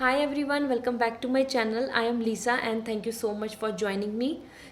Hi everyone, welcome back to my channel. I am Lisa and thank you so much for joining me.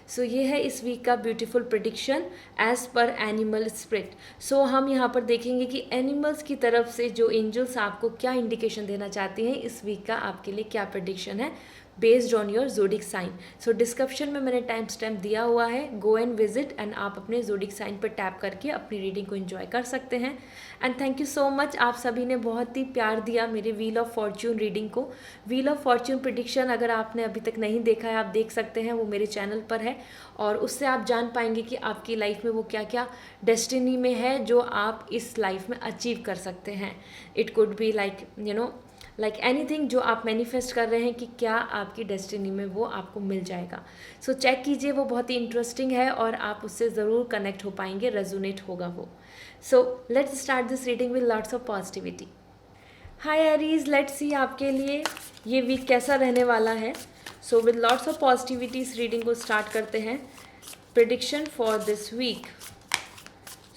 So ये है इस week का beautiful prediction as पर animal spirit. So हम यहाँ पर देखेंगे कि एनिमल्स की तरफ से जो एंजल्स आपको क्या इंडिकेशन देना चाहती हैं इस वीक का आपके लिए क्या प्रिडिक्शन है based on your zodiac sign. So description में मैंने टाइम स्टैम्प दिया हुआ है, गो एंड विजिट एंड आप अपने जोडिक साइन पर टैप करके अपनी रीडिंग को एंजॉय कर सकते हैं. And thank you so much, आप सभी ने बहुत ही प्यार दिया मेरे व्हील ऑफ फॉर्च्यून रीडिंग को. व्हील ऑफ फॉर्च्यून प्रिडिक्शन अगर आपने अभी तक नहीं देखा है आप देख सकते हैं, वो मेरे चैनल पर है और उससे आप जान पाएंगे कि आपकी लाइफ में वो क्या क्या डेस्टिनी में है जो आप इस लाइफ में अचीव कर सकते हैं. It could be like anything जो आप मैनिफेस्ट कर रहे हैं कि क्या आपकी डेस्टिनी में वो आपको मिल जाएगा. सो चेक कीजिए, वो बहुत ही इंटरेस्टिंग है और आप उससे ज़रूर कनेक्ट हो पाएंगे, रेजोनेट होगा वो. So let's start this reading with lots of positivity. Hi Aries, let's see आपके लिए ये वीक कैसा रहने वाला है. So with lots of positivity इस रीडिंग को स्टार्ट करते हैं. Prediction for this week.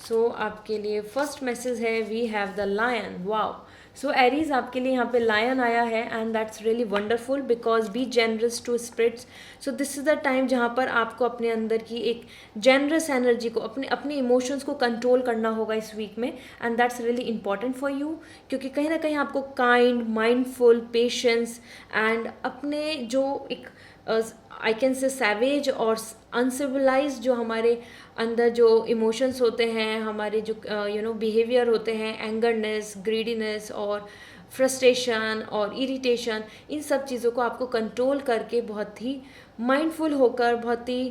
So आपके लिए फर्स्ट मैसेज है we have the lion. Wow. So Aries आपके लिए यहाँ पे लायन आया है and that's really wonderful because be generous to spirits. So this is the time जहाँ पर आपको अपने अंदर की एक जेनरस एनर्जी को अपने इमोशंस को कंट्रोल करना होगा इस वीक में and that's really important for you. क्योंकि कहीं ना कहीं आपको काइंड, माइंडफुल, पेशेंस एंड अपने जो एक आई कैन से सैवेज और अनसिविलाइज जो हमारे अंदर जो इमोशंस होते हैं, हमारे जो बिहेवियर होते हैं, एंगरनेस, ग्रीडीनेस और फ्रस्ट्रेशन और इरिटेशन, इन सब चीज़ों को आपको कंट्रोल करके बहुत ही माइंडफुल होकर बहुत ही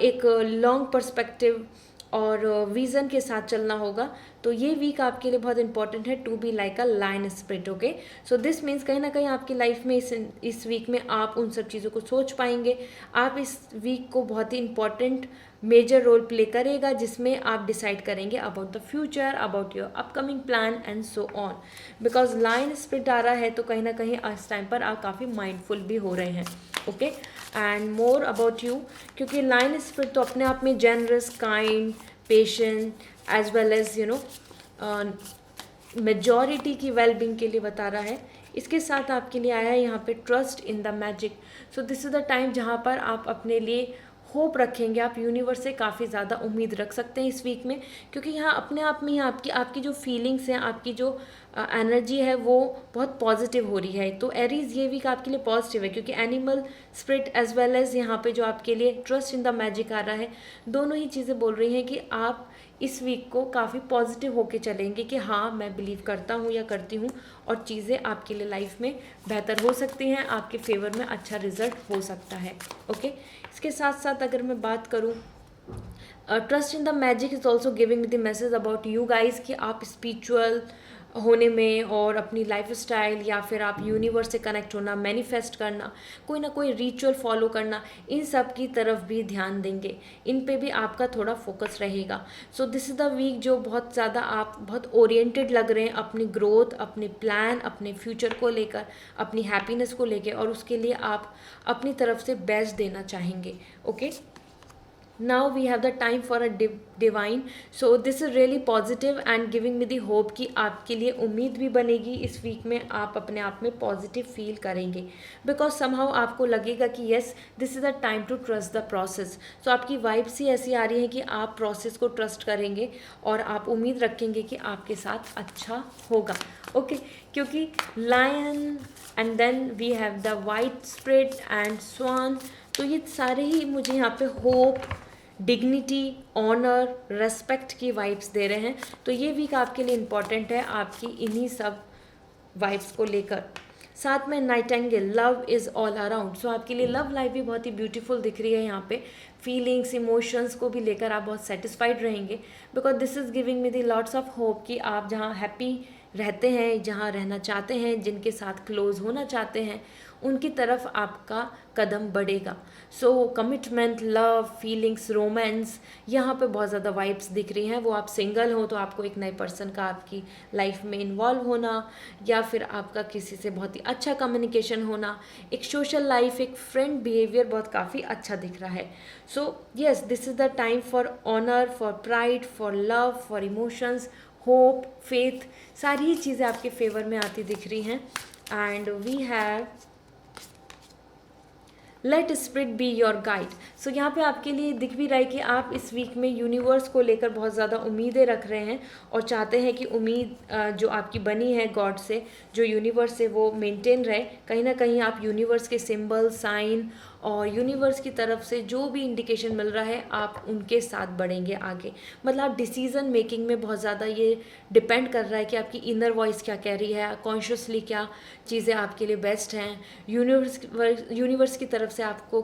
एक लॉन्ग पर्सपेक्टिव और विज़न के साथ चलना होगा. तो ये वीक आपके लिए बहुत इंपॉर्टेंट है to be like a lion spirit. Okay, so this means कहीं ना कहीं आपकी लाइफ में इस वीक में आप उन सब चीज़ों को सोच पाएंगे. आप इस वीक को बहुत ही इंपॉर्टेंट मेजर रोल प्ले करेगा जिसमें आप डिसाइड करेंगे about the future, about your upcoming plan and so on. Because lion spirit आ रहा है तो कहीं ना कहीं इस टाइम पर आप काफ़ी माइंडफुल भी हो रहे हैं. Okay, and more about you, क्योंकि लायन स्पिरिट तो अपने आप में generous, kind, patient as well as majority की वेलबींग के लिए बता रहा है. इसके साथ आपके लिए आया है यहाँ पे trust in the magic. So this is the time जहाँ पर आप अपने लिए होप रखेंगे, आप यूनिवर्स से काफ़ी ज़्यादा उम्मीद रख सकते हैं इस वीक में. क्योंकि यहाँ अपने आप में ही आपकी जो फीलिंग्स हैं, आपकी जो एनर्जी है वो बहुत पॉजिटिव हो रही है. तो एरीज ये वीक आपके लिए पॉजिटिव है क्योंकि animal spirit as well as यहाँ पे जो आपके लिए ट्रस्ट इन द मैजिक आ रहा है, दोनों ही चीज़ें बोल रही हैं कि आप इस वीक को काफ़ी पॉजिटिव होके चलेंगे कि हाँ मैं बिलीव करता हूँ या करती हूँ और चीज़ें आपके लिए लाइफ में बेहतर हो सकती हैं, आपके फेवर में अच्छा रिजल्ट हो सकता है. ओके, इसके साथ साथ अगर मैं बात करूँ trust in the magic is also giving the message about you guys कि आप स्पिरिचुअल होने में और अपनी लाइफ स्टाइल या फिर आप यूनिवर्स से कनेक्ट होना, मैनिफेस्ट करना, कोई ना कोई रिचुअल फॉलो करना, इन सब की तरफ भी ध्यान देंगे, इन पे भी आपका थोड़ा फोकस रहेगा. So this is the week जो बहुत ज़्यादा आप बहुत ओरिएंटेड लग रहे हैं अपनी ग्रोथ, अपने प्लान, अपने फ्यूचर को लेकर, अपनी हैप्पीनेस को लेकर और उसके लिए आप अपनी तरफ से बेस्ट देना चाहेंगे. Okay, now we have the time for a divine. so this is really positive and giving me the hope कि आपके लिए उम्मीद भी बनेगी इस वीक में, आप अपने आप में पॉजिटिव फील करेंगे बिकॉज समहाउ आपको लगेगा कि yes this is the time to trust the process. So आपकी वाइब्स ही ऐसी आ रही है कि आप प्रोसेस को ट्रस्ट करेंगे और आप उम्मीद रखेंगे कि आपके साथ अच्छा होगा. ओके, क्योंकि lion and then we have the white spirit and swan, तो ये सारे ही मुझे यहाँ पे होप, डिग्निटी, ऑनर, रेस्पेक्ट की वाइब्स दे रहे हैं. तो ये वीक आपके लिए इम्पॉर्टेंट है आपकी इन्हीं सब वाइब्स को लेकर. साथ में nightingale, love is all around. So आपके लिए लव लाइफ भी बहुत ही ब्यूटीफुल दिख रही है यहाँ पे. फीलिंग्स, इमोशंस को भी लेकर आप बहुत सेटिस्फाइड रहेंगे because this is giving me the lots of hope कि आप जहाँ हैप्पी रहते हैं, जहाँ रहना चाहते हैं, जिनके साथ क्लोज होना चाहते हैं, उनकी तरफ आपका कदम बढ़ेगा. सो कमिटमेंट, लव, फीलिंग्स, रोमांस, यहाँ पे बहुत ज़्यादा वाइब्स दिख रही हैं. वो आप सिंगल हो तो आपको एक नए पर्सन का आपकी लाइफ में इन्वॉल्व होना या फिर आपका किसी से बहुत ही अच्छा कम्युनिकेशन होना, एक सोशल लाइफ, एक फ्रेंड बिहेवियर बहुत काफ़ी अच्छा दिख रहा है. So yes, this is the time for honour, for pride, for love, for emotions, hope, faith, सारी ही चीज़ें आपके फेवर में आती दिख रही हैं. And we have let spirit be your guide. So यहाँ पे आपके लिए दिख भी रहा है कि आप इस वीक में यूनिवर्स को लेकर बहुत ज़्यादा उम्मीदें रख रहे हैं और चाहते हैं कि उम्मीद जो आपकी बनी है गॉड से, जो यूनिवर्स से, वो मेंटेन रहे। कहीं ना कहीं आप यूनिवर्स के सिंबल, साइन और यूनिवर्स की तरफ से जो भी इंडिकेशन मिल रहा है आप उनके साथ बढ़ेंगे आगे। मतलब आप डिसीज़न मेकिंग में बहुत ज़्यादा ये डिपेंड कर रहा है कि आपकी इनर वॉइस क्या कह रही है, कॉन्शियसली क्या चीज़ें आपके लिए बेस्ट हैं, यूनिवर्स की तरफ से आपको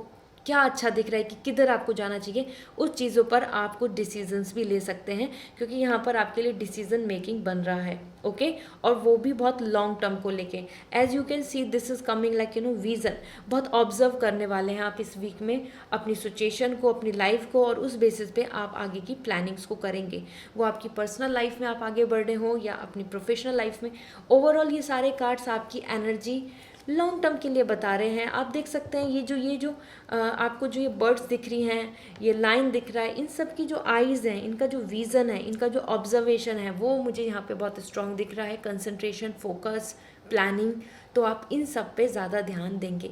क्या अच्छा दिख रहा है कि किधर आपको जाना चाहिए, उस चीज़ों पर आप कुछ डिसीजंस भी ले सकते हैं क्योंकि यहाँ पर आपके लिए डिसीजन मेकिंग बन रहा है। ओके और वो भी बहुत लॉन्ग टर्म को लेके। As you can see this is coming like vision. बहुत ऑब्जर्व करने वाले हैं आप इस वीक में अपनी सिचुएशन को, अपनी लाइफ को, और उस बेसिस पे आप आगे की प्लानिंग्स को करेंगे। वो आपकी पर्सनल लाइफ में आप आगे बढ़ रहे हो या अपनी प्रोफेशनल लाइफ में। ओवरऑल ये सारे कार्ड्स आपकी एनर्जी लॉन्ग टर्म के लिए बता रहे हैं। आप देख सकते हैं ये जो आपको जो ये बर्ड्स दिख रही हैं, ये लाइन दिख रहा है, इन सब की जो आईज़ हैं, इनका जो विज़न है, इनका जो ऑब्जर्वेशन है, वो मुझे यहाँ पे बहुत स्ट्रॉन्ग दिख रहा है। कंसंट्रेशन, फोकस, प्लानिंग, तो आप इन सब पे ज़्यादा ध्यान देंगे।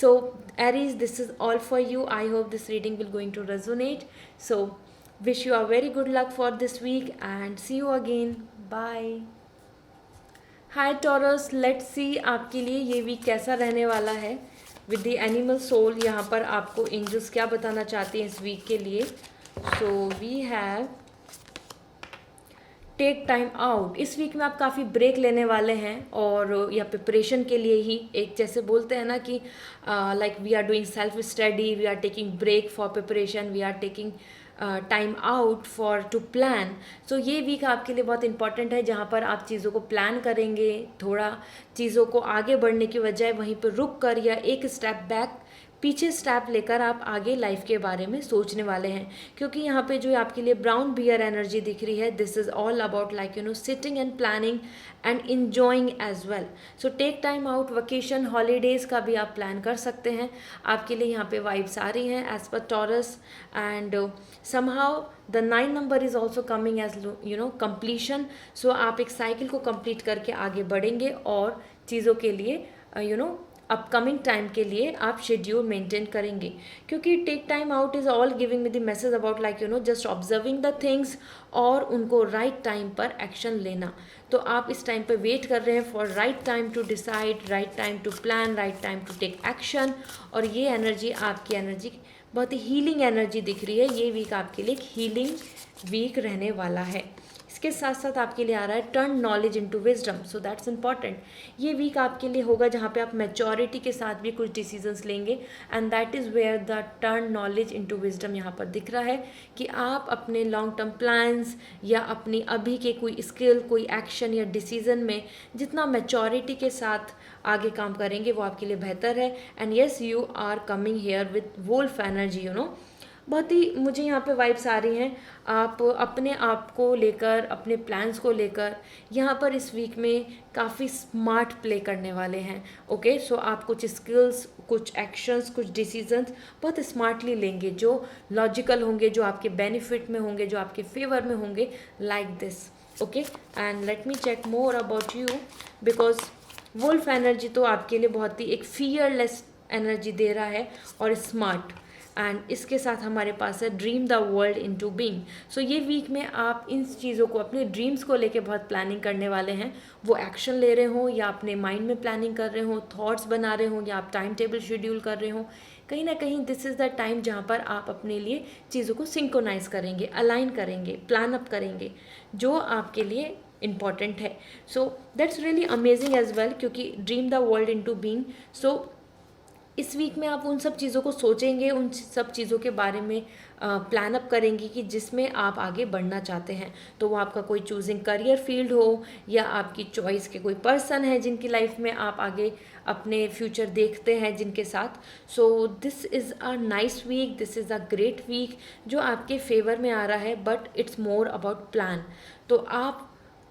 So Aries, this is all for you. I hope this reading will going to resonate. So wish you a very good luck for this week and see you again. Bye. Hi Taurus, let's see आपके लिए ये week कैसा रहने वाला है with the animal soul. यहाँ पर आपको एंजल्स क्या बताना चाहती हैं इस वीक के लिए। So we have take time out. इस वीक में आप काफ़ी ब्रेक लेने वाले हैं और या प्रिपरेशन के लिए ही, एक जैसे बोलते हैं ना कि like we are doing self study, we are taking break for preparation, we are taking time out for to plan. So ये वीक आपके लिए बहुत इंपॉर्टेंट है जहाँ पर आप चीज़ों को प्लान करेंगे, थोड़ा चीज़ों को आगे बढ़ने की बजाय वहीं पर रुक कर या एक स्टेप बैक, पीछे स्टेप लेकर आप आगे लाइफ के बारे में सोचने वाले हैं। क्योंकि यहाँ पे जो आपके लिए ब्राउन बियर एनर्जी दिख रही है, this is all about like sitting and planning and enjoying as well. So take time out, vacation, holidays का भी आप प्लान कर सकते हैं। आपके लिए यहाँ पे वाइब्स आ रही हैं एज पर Taurus and somehow the 9 number is also coming as completion. So आप एक साइकिल को कंप्लीट करके आगे बढ़ेंगे और चीज़ों के लिए अपकमिंग टाइम के लिए आप शेड्यूल मेंटेन करेंगे। क्योंकि take time out is all giving me the message about like just observing the things और उनको राइट टाइम पर एक्शन लेना। तो आप इस टाइम पे वेट कर रहे हैं for right time to decide, right time to plan, right time to take action. और ये एनर्जी, आपकी एनर्जी बहुत ही हीलिंग एनर्जी दिख रही है। ये वीक आपके लिए एक हीलिंग वीक रहने वाला है। इसके साथ साथ आपके लिए आ रहा है turn knowledge into wisdom. So that's important. ये वीक आपके लिए होगा जहाँ पे आप मैच्योरिटी के साथ भी कुछ डिसीजंस लेंगे and that is where the turn knowledge into wisdom यहाँ पर दिख रहा है कि आप अपने लॉन्ग टर्म प्लान्स या अपनी अभी के कोई स्किल, कोई एक्शन या डिसीजन में जितना मैच्योरिटी के साथ आगे काम करेंगे वो आपके लिए बेहतर है। And yes, you are coming here with wolf energy. बहुत ही मुझे यहाँ पे वाइब्स आ रही हैं। आप अपने आप को लेकर, अपने प्लान्स को लेकर यहाँ पर इस वीक में काफ़ी स्मार्ट प्ले करने वाले हैं। ओके सो आप कुछ स्किल्स, कुछ एक्शंस, कुछ डिसीजंस बहुत स्मार्टली लेंगे जो लॉजिकल होंगे, जो आपके बेनिफिट में होंगे, जो आपके फेवर में होंगे, like this. Okay and let me check more about you because wolf energy तो आपके लिए बहुत ही एक फियरलेस एनर्जी दे रहा है और स्मार्ट। एंड इसके साथ हमारे पास है dream the world into being. So ये वीक में आप इन चीज़ों को, अपने ड्रीम्स को लेके बहुत प्लानिंग करने वाले हैं। वो एक्शन ले रहे हो या अपने माइंड में प्लानिंग कर रहे हो, थॉट्स बना रहे हो या आप टाइम टेबल शेड्यूल कर रहे हो, कहीं ना कहीं दिस इज़ द टाइम जहाँ पर आप अपने लिए चीज़ों को सिंक्रोनाइज करेंगे, अलाइन करेंगे, प्लान अप करेंगे जो आपके लिए इम्पॉर्टेंट है। So that's really amazing as well क्योंकि dream the world into being. So इस वीक में आप उन सब चीज़ों को सोचेंगे, उन सब चीज़ों के बारे में प्लान अप करेंगे कि जिसमें आप आगे बढ़ना चाहते हैं। तो वो आपका कोई चूजिंग करियर फील्ड हो या आपकी चॉइस के कोई पर्सन है जिनकी लाइफ में आप आगे अपने फ्यूचर देखते हैं जिनके साथ। So this is a nice week, this is a great week जो आपके फेवर में आ रहा है, but it's more about plan. तो आप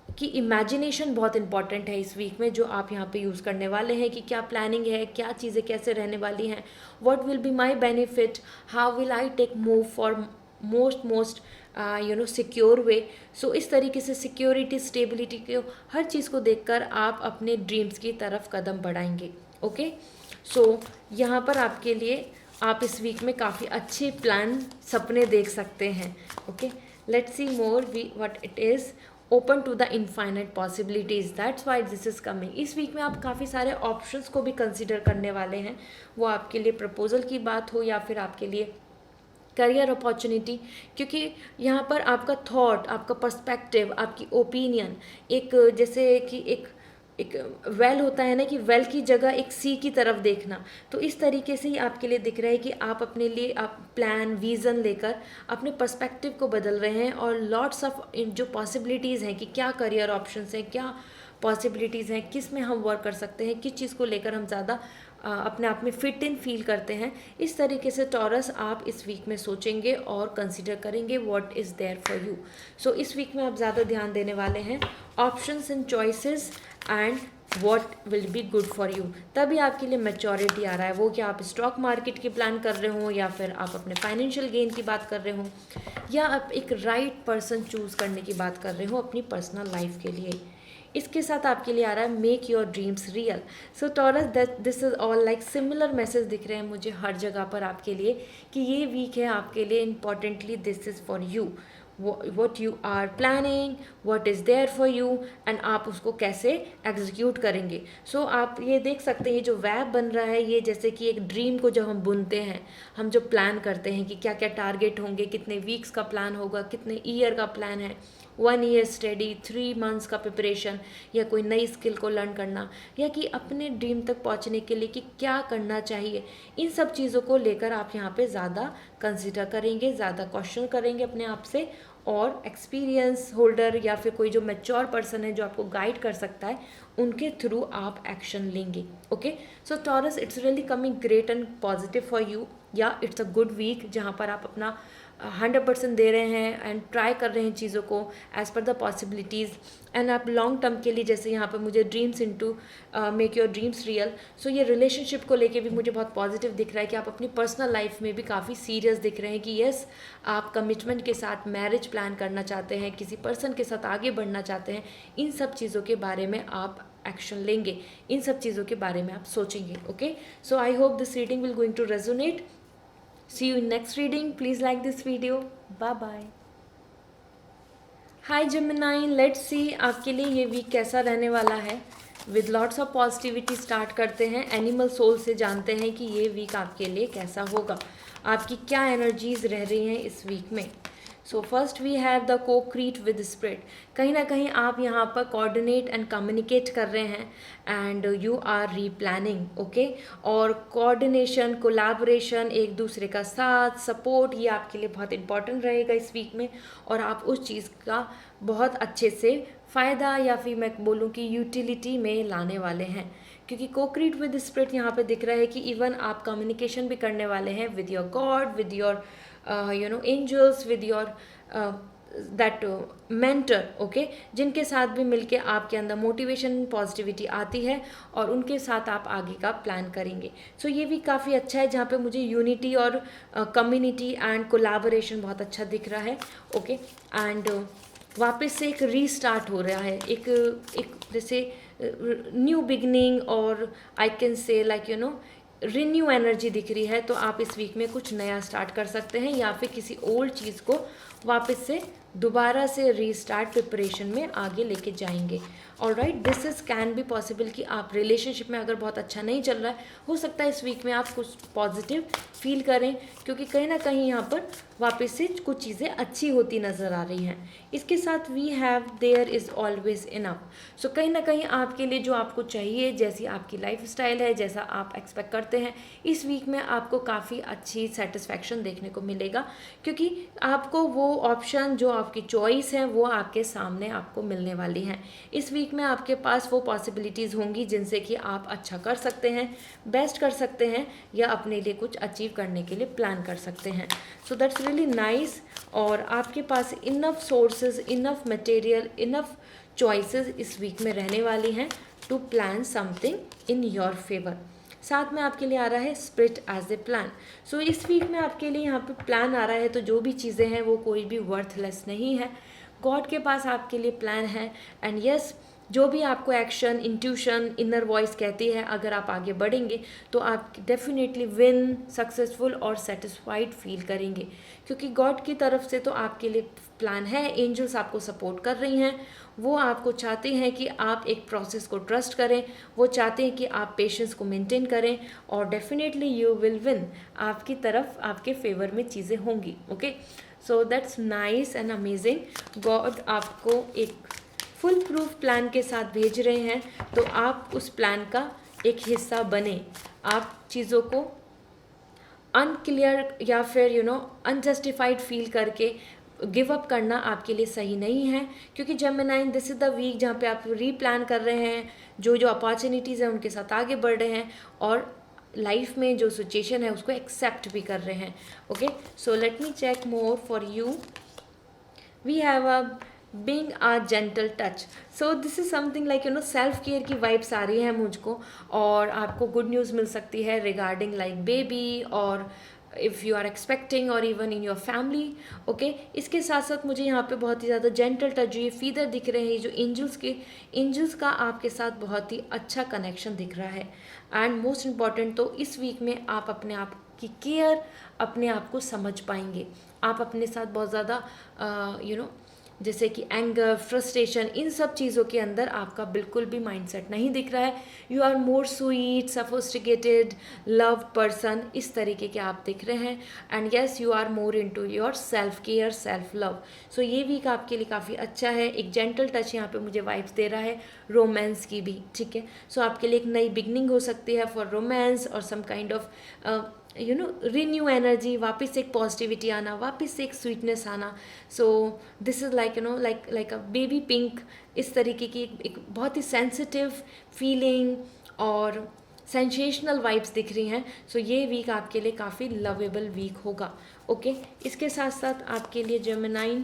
कि इमेजिनेशन बहुत इंपॉर्टेंट है इस वीक में जो आप यहाँ पे यूज़ करने वाले हैं कि क्या प्लानिंग है, क्या चीज़ें कैसे रहने वाली हैं, what will be my benefit, how will I take move for most secure way. So इस तरीके से सिक्योरिटी, स्टेबिलिटी को, हर चीज़ को देखकर आप अपने ड्रीम्स की तरफ कदम बढ़ाएंगे। ओके, सो यहाँ पर आपके लिए आप इस वीक में काफ़ी अच्छे प्लान, सपने देख सकते हैं। Okay, let's see more we what it is. Open to the infinite possibilities, that's why this is coming. इस वीक में आप काफ़ी सारे ऑप्शंस को भी कंसिडर करने वाले हैं, वो आपके लिए प्रपोजल की बात हो या फिर आपके लिए करियर अपॉर्चुनिटी, क्योंकि यहाँ पर आपका थॉट, आपका पर्सपेक्टिव, आपकी ओपिनियन, एक जैसे कि एक वेल होता है ना, कि वेल की जगह एक सी की तरफ देखना, तो इस तरीके से ही आपके लिए दिख रहा है कि आप अपने लिए आप प्लान, विज़न लेकर अपने पर्सपेक्टिव को बदल रहे हैं, और लॉट्स ऑफ जो पॉसिबिलिटीज़ हैं कि क्या करियर ऑप्शंस हैं, क्या पॉसिबिलिटीज़ हैं, किस में हम वर्क कर सकते हैं, किस चीज़ को लेकर हम ज़्यादा अपने आप में फिट इन फील करते हैं, इस तरीके से टॉरस आप इस वीक में सोचेंगे और कंसिडर करेंगे what is there for you. So इस वीक में आप ज़्यादा ध्यान देने वाले हैं options and choices and what will be good for you. तभी आपके लिए मैच्योरिटी आ रहा है, वो क्या आप स्टॉक मार्केट की प्लान कर रहे हो, या फिर आप अपने फाइनेंशियल गेन की बात कर रहे हो, या आप एक राइट पर्सन चूज़ करने की बात कर रहे हो अपनी पर्सनल लाइफ के लिए। इसके साथ आपके लिए आ रहा है make your dreams real. So taurus, that this is all like similar message दिख रहे हैं मुझे हर जगह पर आपके लिए, कि ये वीक है आपके लिए importantly this is for you, what you are planning, what is there for you, and आप उसको कैसे एग्जीक्यूट करेंगे। सो आप ये देख सकते हैं, ये जो वेब बन रहा है, ये जैसे कि एक ड्रीम को जब हम बुनते हैं, हम जो प्लान करते हैं कि क्या क्या टारगेट होंगे, कितने वीक्स का प्लान होगा, कितने ईयर का प्लान है, 1 ईयर स्टडी, 3 मंथ्स का प्रिपरेशन, या कोई नई स्किल को लर्न करना, या कि अपने ड्रीम तक पहुंचने के लिए कि क्या करना चाहिए, इन सब चीज़ों को लेकर आप यहाँ पे ज़्यादा कंसिडर करेंगे, ज़्यादा क्वेश्चन करेंगे अपने आप से, और एक्सपीरियंस होल्डर या फिर कोई जो मैच्योर पर्सन है जो आपको गाइड कर सकता है, उनके थ्रू आप एक्शन लेंगे। Okay, so taurus, it's really coming great and positive for you, या इट्स अ गुड वीक जहाँ पर आप अपना 100% दे रहे हैं एंड ट्राई कर रहे हैं चीज़ों को एज़ पर द पॉसिबिलिटीज़, एंड आप लॉन्ग टर्म के लिए, जैसे यहाँ पर मुझे dreams into make your dreams real. So ये रिलेशनशिप को लेके भी मुझे बहुत पॉजिटिव दिख रहा है कि आप अपनी पर्सनल लाइफ में भी काफ़ी सीरियस दिख रहे हैं, कि येस, आप कमिटमेंट के साथ मैरिज प्लान करना चाहते हैं, किसी पर्सन के साथ आगे बढ़ना चाहते हैं, इन सब चीज़ों के बारे में आप एक्शन लेंगे, इन सब चीज़ों के बारे में आप सोचेंगे। Okay, so I hope this reading will going to resonate. See you in next reading. Please like this video. Bye bye. Hi Gemini, let's see आपके लिए ये वीक कैसा रहने वाला है। With lots of positivity start करते हैं, animal soul से जानते हैं कि ये वीक आपके लिए कैसा होगा, आपकी क्या एनर्जीज रह रही हैं इस वीक में। So first we have the co-create with spirit. कहीं ना कहीं आप यहाँ पर कोऑर्डिनेट एंड कम्युनिकेट कर रहे हैं, and you are replanning. Okay, और कोऑर्डिनेशन, कोलैबोरेशन, एक दूसरे का साथ, सपोर्ट, ये आपके लिए बहुत इंपॉर्टेंट रहेगा इस वीक में, और आप उस चीज़ का बहुत अच्छे से फ़ायदा, या फिर मैं बोलूँ कि यूटिलिटी में लाने वाले हैं, क्योंकि को-क्रिएट विद स्पिरिट यहाँ पे दिख रहा है कि इवन आप कम्युनिकेशन भी करने वाले हैं with your god, with your angels, with your that mentor. Okay, जिनके साथ भी मिलके आपके अंदर मोटिवेशन, पॉजिटिविटी आती है, और उनके साथ आप आगे का प्लान करेंगे। सो ये भी काफ़ी अच्छा है, जहाँ पे मुझे यूनिटी और कम्युनिटी एंड कोलैबोरेशन बहुत अच्छा दिख रहा है। ओके, एंड वापस से एक रीस्टार्ट हो रहा है, एक जैसे न्यू बिगनिंग, और I can say like renew energy दिख रही है। तो आप इस वीक में कुछ नया स्टार्ट कर सकते हैं, या फिर किसी ओल्ड चीज़ को वापस से दोबारा से रीस्टार्ट प्रिपरेशन में आगे लेके जाएंगे। Alright, this is can be possible कि आप रिलेशनशिप में अगर बहुत अच्छा नहीं चल रहा है, हो सकता है इस वीक में आप कुछ पॉजिटिव फील करें, क्योंकि कहीं ना कहीं यहाँ पर वापस से कुछ चीज़ें अच्छी होती नज़र आ रही हैं। इसके साथ we have there is always enough. So कहीं ना कहीं आपके लिए जो आपको चाहिए, जैसी आपकी लाइफ स्टाइल है, जैसा आप एक्सपेक्ट करते हैं, इस वीक में आपको काफ़ी अच्छी सेटिस्फैक्शन देखने को मिलेगा, क्योंकि आपको वो ऑप्शन, जो आपकी चॉइस है, वो आपके सामने आपको मिलने वाली हैं। इस वीक में आपके पास वो पॉसिबिलिटीज़ होंगी जिनसे कि आप अच्छा कर सकते हैं, बेस्ट कर सकते हैं, या अपने लिए कुछ अचीव करने के लिए प्लान कर सकते हैं। सो दैट्स रियली नाइस, और आपके पास enough sources, enough material, enough choices इस वीक में रहने वाली हैं to plan something in your favour. साथ में आपके लिए आ रहा है spirit as a plan. So इस वीक में आपके लिए यहाँ पे प्लान आ रहा है, तो जो भी चीज़ें हैं वो कोई भी वर्थलेस नहीं है। गॉड के पास आपके लिए प्लान है। एंड यस, जो भी आपको एक्शन, इंट्यूशन, इनर वॉइस कहती है, अगर आप आगे बढ़ेंगे तो आप डेफिनेटली विन, सक्सेसफुल और सेटिस्फाइड फील करेंगे, क्योंकि गॉड की तरफ से तो आपके लिए प्लान है। एंजल्स आपको सपोर्ट कर रही हैं, वो आपको चाहते हैं कि आप एक प्रोसेस को ट्रस्ट करें, वो चाहते हैं कि आप पेशेंस को मेंटेन करें और डेफिनेटली यू विल विन। आपकी तरफ, आपके फेवर में चीज़ें होंगी। Okay, so that's nice and amazing. God आपको एक फुल प्रूफ प्लान के साथ भेज रहे हैं, तो आप उस प्लान का एक हिस्सा बने। आप चीज़ों को अनक्लियर या फिर अनजस्टिफाइड फील करके गिव अप करना आपके लिए सही नहीं है, क्योंकि Gemini, this is the week जहाँ पे आप रीप्लान कर रहे हैं, जो जो अपॉर्चुनिटीज़ हैं उनके साथ आगे बढ़ रहे हैं और लाइफ में जो सिचुएशन है उसको एक्सेप्ट भी कर रहे हैं। Okay, so let me check more for you. We have a being a gentle touch. So this is something like self care की वाइब्स आ रही है मुझको, और आपको गुड न्यूज़ मिल सकती है रिगार्डिंग लाइक बेबी, और इफ़ यू आर एक्सपेक्टिंग और even in your family. Okay, इसके साथ साथ मुझे यहाँ पे बहुत ही ज़्यादा जेंटल टच, जो ये फीदर दिख रहे हैं, जो एंजल्स का आपके साथ बहुत ही अच्छा कनेक्शन दिख रहा है। एंड मोस्ट इम्पॉर्टेंट, तो इस वीक में आप अपने आप की केयर, अपने आप को समझ पाएंगे। आप अपने साथ बहुत ज़्यादा जैसे कि एंगर, फ्रस्ट्रेशन, इन सब चीज़ों के अंदर आपका बिल्कुल भी माइंडसेट नहीं दिख रहा है। You are more sweet, sophisticated, love person, इस तरीके के आप दिख रहे हैं। And yes, you are more into your self care, self love. So ये वीक आपके लिए काफ़ी अच्छा है। एक जेंटल टच यहाँ पे मुझे वाइब्स दे रहा है रोमांस की भी, ठीक है। सो आपके लिए एक नई बिगनिंग हो सकती है फॉर रोमांस, और some kind of renew energy, वापस एक पॉजिटिविटी आना, वापस एक स्वीटनेस आना। So this is like a baby pink, इस तरीके की एक बहुत ही सेंसिटिव फीलिंग और सेंसेशनल वाइब्स दिख रही हैं। सो ये वीक आपके लिए काफ़ी लवेबल वीक होगा। ओके, इसके साथ साथ आपके लिए Gemini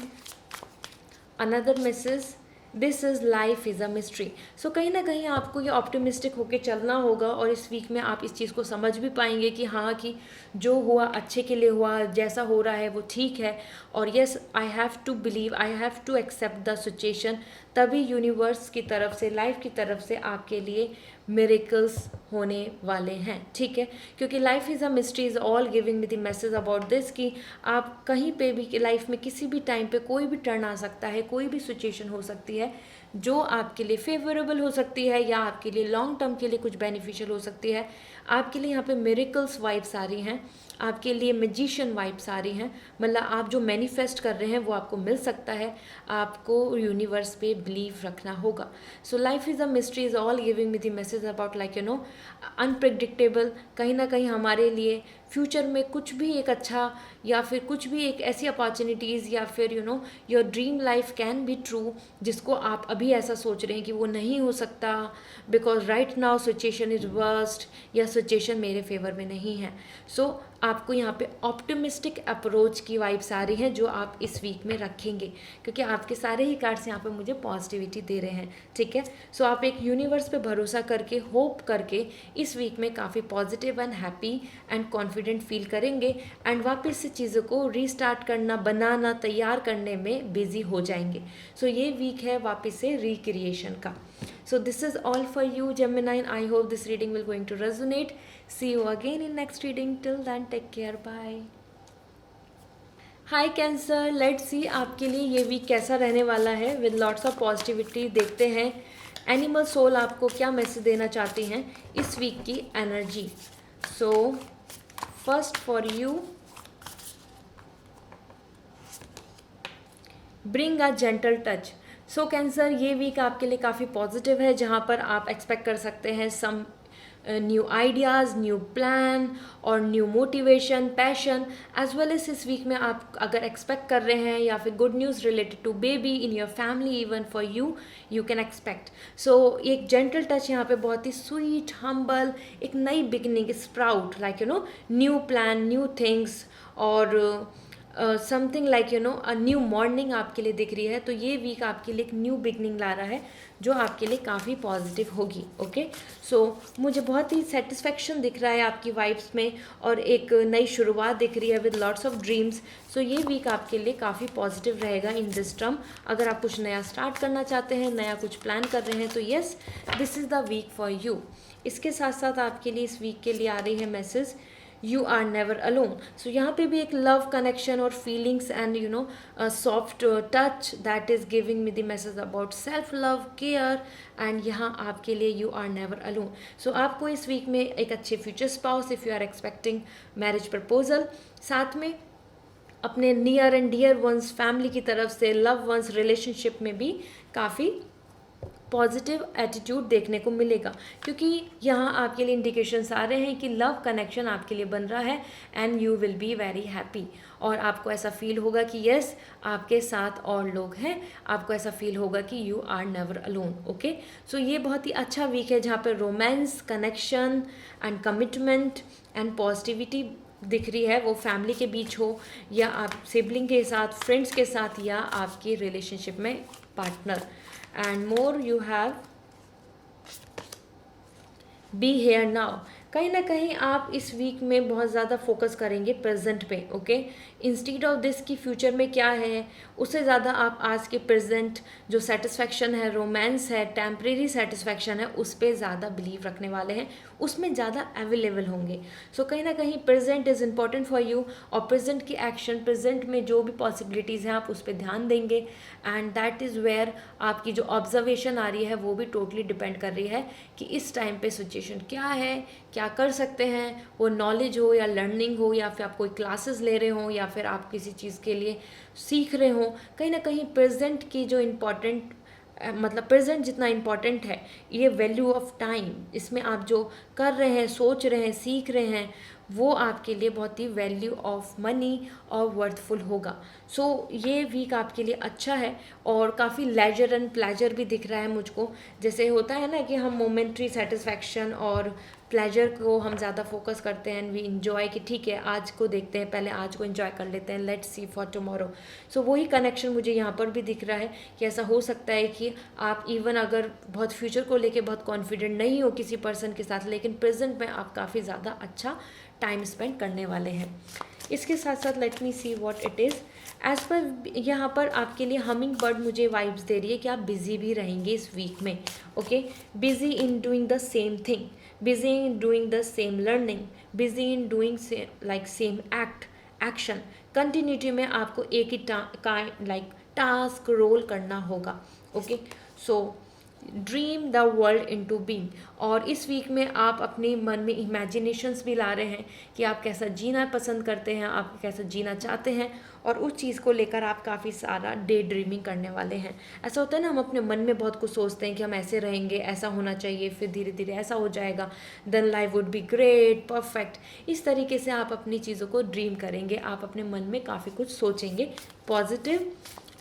another message, this is life is a mystery. So कहीं ना कहीं आपको ये ऑप्टिमिस्टिक होके चलना होगा, और इस वीक में आप इस चीज़ को समझ भी पाएंगे कि हाँ, कि जो हुआ अच्छे के लिए हुआ, जैसा हो रहा है वो ठीक है। और yes, I have to believe, I have to accept the situation, तभी यूनिवर्स की तरफ से, लाइफ की तरफ से आपके लिए मिरेकल्स होने वाले हैं, ठीक है। क्योंकि life is a mystery is all giving me the message about this, कि आप कहीं पे भी लाइफ में किसी भी टाइम पे कोई भी टर्न आ सकता है, कोई भी सिचुएशन हो सकती है जो आपके लिए फेवरेबल हो सकती है, या आपके लिए लॉन्ग टर्म के लिए कुछ बेनिफिशियल हो सकती है। आपके लिए यहाँ पे मिरेकल्स वाइब्स आ रही हैं, आपके लिए मैजिशियन वाइब्स आ रही हैं। मतलब आप जो मैनिफेस्ट कर रहे हैं वो आपको मिल सकता है, आपको यूनिवर्स पे बिलीव रखना होगा। So life is a mystery is all giving me the message about like unpredictable. कहीं ना कहीं हमारे लिए फ्यूचर में कुछ भी एक अच्छा, या फिर कुछ भी एक ऐसी अपॉर्चुनिटीज़, या फिर your dream life can be true, जिसको आप अभी ऐसा सोच रहे हैं कि वो नहीं हो सकता, because right now situation is worst, या सिचुएशन मेरे फेवर में नहीं है। सो आपको यहाँ पे ऑप्टिमिस्टिक अप्रोच की वाइब्स आ रही हैं, जो आप इस वीक में रखेंगे, क्योंकि आपके सारे ही कार्ड्स यहाँ पे मुझे पॉजिटिविटी दे रहे हैं, ठीक है। सो आप एक यूनिवर्स पे भरोसा करके, होप करके इस वीक में काफ़ी positive and happy and confident feel करेंगे, एंड वापस से चीज़ों को रीस्टार्ट करना, बनाना, तैयार करने में बिजी हो जाएंगे। सो ये वीक है वापस से रिक्रिएशन का। So this is all for you, Gemini, and I hope this reading will going to resonate. See you again in next reading. Till then, take care. Bye. Hi cancer, let's see आपके लिए ये week कैसा रहने वाला है with lots of positivity. देखते हैं animal soul आपको क्या मैसेज देना चाहती हैं इस वीक की energy. So first for you, bring a gentle touch. So cancer, ये वीक आपके लिए काफ़ी पॉजिटिव है, जहाँ पर आप एक्सपेक्ट कर सकते हैं some new ideas, new plan और new motivation, passion, as well as इस वीक में आप अगर एक्सपेक्ट कर रहे हैं या फिर good news related to baby in your family, even for you, you can expect. So एक जेंटल टच यहाँ पे बहुत ही स्वीट, हम्बल, एक नई beginning, sprout, like new plan, new things, और something like a new morning आपके लिए दिख रही है। तो ये वीक आपके लिए एक न्यू बिगनिंग ला रहा है जो आपके लिए काफ़ी पॉजिटिव होगी। ओके, सो मुझे बहुत ही सेटिस्फेक्शन दिख रहा है आपकी वाइब्स में और एक नई शुरुआत दिख रही है with lots of dreams. So ये वीक आपके लिए काफ़ी पॉजिटिव रहेगा इन दिस टर्म। अगर आप कुछ नया स्टार्ट करना चाहते हैं, नया कुछ प्लान कर रहे हैं, तो yes, this is the week for you. इसके साथ साथ आपके लिए इस वीक के लिए आ रही है message, you are never alone. So यहाँ पे भी एक लव कनेक्शन और feelings and soft touch that is giving me the message about self love, care, and यहाँ आपके लिए you are never alone. So आपको इस वीक में एक अच्छे future spouse, if you are expecting marriage proposal, साथ में अपने near and dear ones family की तरफ से लव वंस रिलेशनशिप में भी काफ़ी पॉजिटिव एटीट्यूड देखने को मिलेगा, क्योंकि यहाँ आपके लिए इंडिकेशंस आ रहे हैं कि लव कनेक्शन आपके लिए बन रहा है and you will be very happy. और आपको ऐसा फील होगा कि यस, आपके साथ और लोग हैं, आपको ऐसा फील होगा कि you are never alone. Okay, so ये बहुत ही अच्छा वीक है जहाँ पर romance, connection and commitment and positivity दिख रही है, वो फैमिली के बीच हो या आप सिबलिंग के साथ, फ्रेंड्स के साथ, या आपकी रिलेशनशिप में partner. And more you have be here now. कहीं ना कहीं आप इस वीक में बहुत ज़्यादा फोकस करेंगे प्रेजेंट पे। ओके, इंस्टीड ऑफ दिस कि फ्यूचर में क्या है, उससे ज़्यादा आप आज के प्रेजेंट जो सेटिस्फैक्शन है, रोमांस है, टेम्परेरी सेटिस्फैक्शन है, उस पर ज़्यादा बिलीव रखने वाले हैं, उसमें ज़्यादा अवेलेबल होंगे। सो कहीं ना कहीं present is important for you, और प्रेजेंट की एक्शन, प्रेजेंट में जो भी पॉसिबिलिटीज़ हैं आप उस पर ध्यान देंगे। एंड दैट इज़ वेयर आपकी जो ऑब्जर्वेशन आ रही है वो भी टोटली डिपेंड कर रही है कि इस टाइम पे सिचुएशन क्या है, क्या कर सकते हैं, वो नॉलेज हो या लर्निंग हो, या फिर आप कोई क्लासेस ले रहे हो, या फिर आप किसी चीज़ के लिए सीख रहे हो। कहीं ना कहीं प्रेजेंट की जो इम्पॉर्टेंट मतलब प्रेजेंट जितना इम्पॉर्टेंट है, ये वैल्यू ऑफ टाइम, इसमें आप जो कर रहे हैं, सोच रहे हैं, सीख रहे हैं, वो आपके लिए बहुत ही वैल्यू ऑफ मनी और वर्थफुल होगा। सो ये वीक आपके लिए अच्छा है और काफ़ी लेजर एंड प्लेजर भी दिख रहा है मुझको। जैसे होता है ना कि हम मोमेंट्री सेटिस्फैक्शन और प्लेजर को हम ज़्यादा फोकस करते हैं एंड वी इन्जॉय कि ठीक है आज को देखते हैं, पहले आज को इन्जॉय कर लेते हैं, लेट्स सी फॉर टुमारो। सो वही कनेक्शन मुझे यहाँ पर भी दिख रहा है कि ऐसा हो सकता है कि आप इवन अगर बहुत फ्यूचर को लेके बहुत कॉन्फिडेंट नहीं हो किसी पर्सन के साथ, लेकिन प्रेजेंट में आप काफ़ी ज़्यादा अच्छा टाइम स्पेंड करने वाले हैं। इसके साथ साथ let me see what it is as पर यहाँ पर आपके लिए हमिंग बर्ड मुझे वाइब्स दे रही है कि आप बिजी भी रहेंगे इस वीक में। Okay, busy in doing the same thing, busy in doing the same learning, busy in doing like same action। Continuity में आपको एक ही टास्क रोल करना होगा। Okay, so dream the world into being. और इस वीक में आप अपने मन में इमेजिनेशंस भी ला रहे हैं कि आप कैसा जीना पसंद करते हैं, आप कैसा जीना चाहते हैं, और उस चीज़ को लेकर आप काफ़ी सारा डे ड्रीमिंग करने वाले हैं। ऐसा होता है ना, हम अपने मन में बहुत कुछ सोचते हैं कि हम ऐसे रहेंगे, ऐसा होना चाहिए, फिर धीरे धीरे ऐसा हो जाएगा, then life would be great, perfect. इस तरीके से आप अपनी चीज़ों को ड्रीम करेंगे, आप अपने मन में काफ़ी कुछ सोचेंगे positive,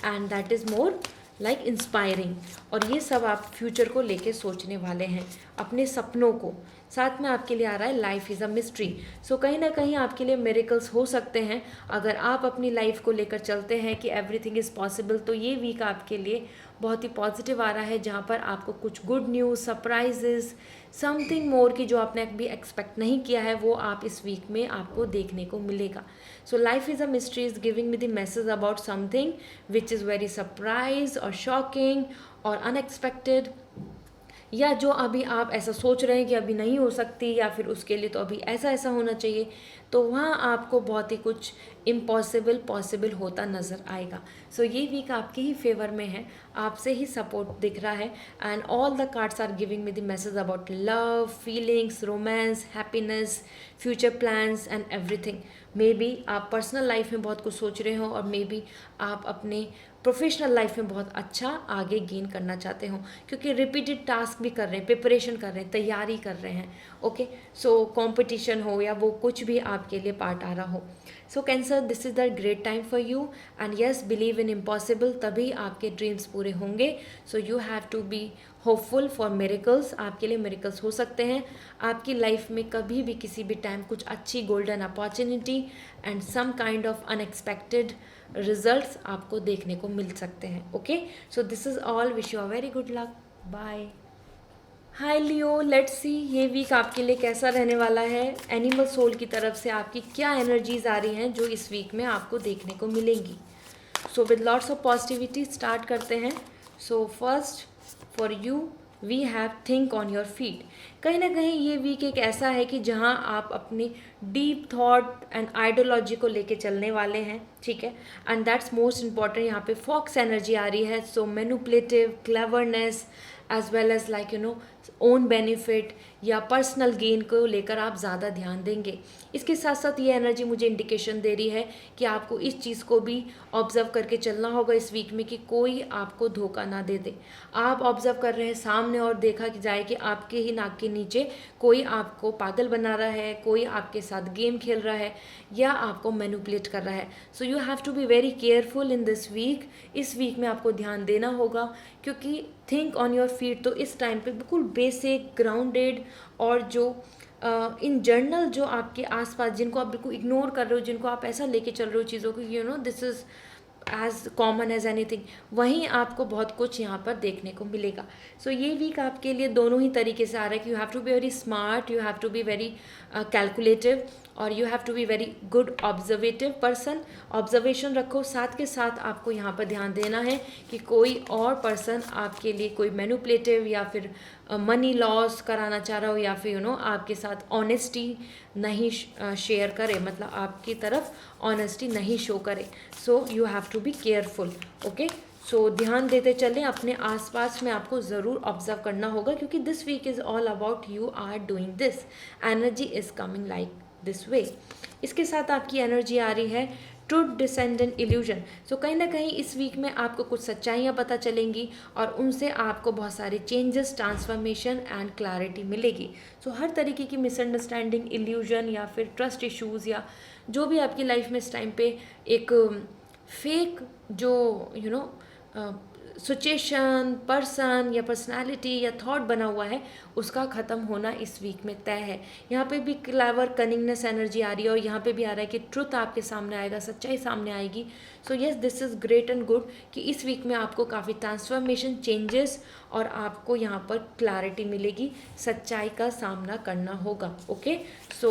and that is more like inspiring. और ये सब आप फ्यूचर को लेके सोचने वाले हैं, अपने सपनों को। साथ में आपके लिए आ रहा है life is a mystery. So कहीं ना कहीं आपके लिए मिरेकल्स हो सकते हैं अगर आप अपनी लाइफ को लेकर चलते हैं कि एवरीथिंग इज़ पॉसिबल। तो ये वीक आपके लिए बहुत ही पॉजिटिव आ रहा है, जहाँ पर आपको कुछ good news, surprises, something more की जो आपने अभी एक्सपेक्ट नहीं किया है, वो आप इस वीक में आपको देखने को मिलेगा। So life is a mystery is giving me the message about something which is very surprise और शॉकिंग और अनएक्सपेक्टेड, या जो अभी आप ऐसा सोच रहे हैं कि अभी नहीं हो सकती, या फिर उसके लिए तो अभी ऐसा ऐसा होना चाहिए, तो वहाँ आपको बहुत ही कुछ इम्पॉसिबल पॉसिबल होता नज़र आएगा। सो ये वीक आपके ही फेवर में है, आपसे ही सपोर्ट दिख रहा है, and all the cards are giving me the message about love, feelings, romance, happiness, future plans and everything. Maybe आप पर्सनल लाइफ में बहुत कुछ सोच रहे हो, और मे बी आप अपने प्रोफेशनल लाइफ में बहुत अच्छा आगे गेन करना चाहते हो, क्योंकि रिपीटेड टास्क भी कर रहे हैं, प्रिपरेशन कर रहे हैं, तैयारी कर रहे हैं। ओके, सो कंपटीशन हो या वो कुछ भी आपके लिए पार्ट आ रहा हो। So Cancer, this is the great time for you and yes, believe in impossible, तभी आपके ड्रीम्स पूरे होंगे. So you have to be hopeful for miracles. आपके लिए मिरेकल्स हो सकते हैं. आपकी लाइफ में कभी भी किसी भी टाइम कुछ अच्छी golden opportunity and some kind of unexpected results आपको देखने को मिल सकते हैं. Okay, so this is all. Wish you a very good luck. Bye. Hi Leo, let's see ये वीक आपके लिए कैसा रहने वाला है. एनिमल सोल की तरफ से आपकी क्या एनर्जीज आ रही हैं जो इस वीक में आपको देखने को मिलेंगी. So with lots of positivity start करते हैं. So first for you we have think on your feet. कहीं ना कहीं ये वीक एक ऐसा है कि जहाँ आप अपनी डीप थॉट एंड आइडियोलॉजी को लेके चलने वाले हैं. ठीक है, एंड दैट्स मोस्ट इम्पॉर्टेंट. यहाँ पे फॉक्स एनर्जी आ रही है. So manipulative, cleverness as well as like own benefit या पर्सनल गेन को लेकर आप ज़्यादा ध्यान देंगे. इसके साथ साथ ये एनर्जी मुझे इंडिकेशन दे रही है कि आपको इस चीज़ को भी ऑब्जर्व करके चलना होगा इस वीक में कि कोई आपको धोखा ना दे दे. आप ऑब्जर्व कर रहे हैं सामने और देखा कि जाए कि आपके ही नाक के नीचे कोई आपको पागल बना रहा है, कोई आपके साथ गेम खेल रहा है या आपको मैनिपुलेट कर रहा है. So you have to be very careful in this week. इस वीक में आपको ध्यान देना होगा क्योंकि थिंक ऑन योर फीट तो इस टाइम पे बिल्कुल बेसिक, ग्राउंडेड और जो इन जर्नल जो आपके आसपास जिनको आप बिल्कुल इग्नोर कर रहे हो, जिनको आप ऐसा लेके चल रहे हो चीज़ों को, this is as common as anything, वहीं आपको बहुत कुछ यहाँ पर देखने को मिलेगा. सो ये वीक आपके लिए दोनों ही तरीके से आ रहा है कि you have to be very smart, you have to be very calculative और you have to be very good observative person. Observation रखो, साथ के साथ आपको यहाँ पर ध्यान देना है कि कोई और पर्सन आपके लिए कोई मैनिपुलेटिव या फिर मनी लॉस कराना चाह रहा हो या फिर आपके साथ ऑनेस्टी नहीं शेयर करे, मतलब आपकी तरफ ऑनेस्टी नहीं शो करे. So you have to be careful. Okay, so ध्यान देते चलें. अपने आसपास में आपको ज़रूर ऑब्जर्व करना होगा क्योंकि this week is all about you are doing this. Energy is coming like this way. इसके साथ आपकी एनर्जी आ रही है ट्रूथ डिसेंडेंट इल्यूजन. सो कहीं ना कहीं इस वीक में आपको कुछ सच्चाइयाँ पता चलेंगी और उनसे आपको बहुत सारे चेंजेस, ट्रांसफॉर्मेशन एंड क्लैरिटी मिलेगी. सो हर तरीके की मिसअंडरस्टैंडिंग, इल्यूजन या फिर ट्रस्ट इश्यूज़ या जो भी आपकी लाइफ में इस टाइम पे एक फेक जो सिचुएशन, पर्सन या पर्सनालिटी या थॉट बना हुआ है, उसका ख़त्म होना इस वीक में तय है. यहाँ पे भी क्लेवर, कनिंगनेस एनर्जी आ रही है और यहाँ पे भी आ रहा है कि ट्रुथ आपके सामने आएगा, सच्चाई सामने आएगी. सो yes, this is great and good कि इस वीक में आपको काफ़ी ट्रांसफॉर्मेशन, चेंजेस और आपको यहाँ पर क्लैरिटी मिलेगी. सच्चाई का सामना करना होगा. ओके, सो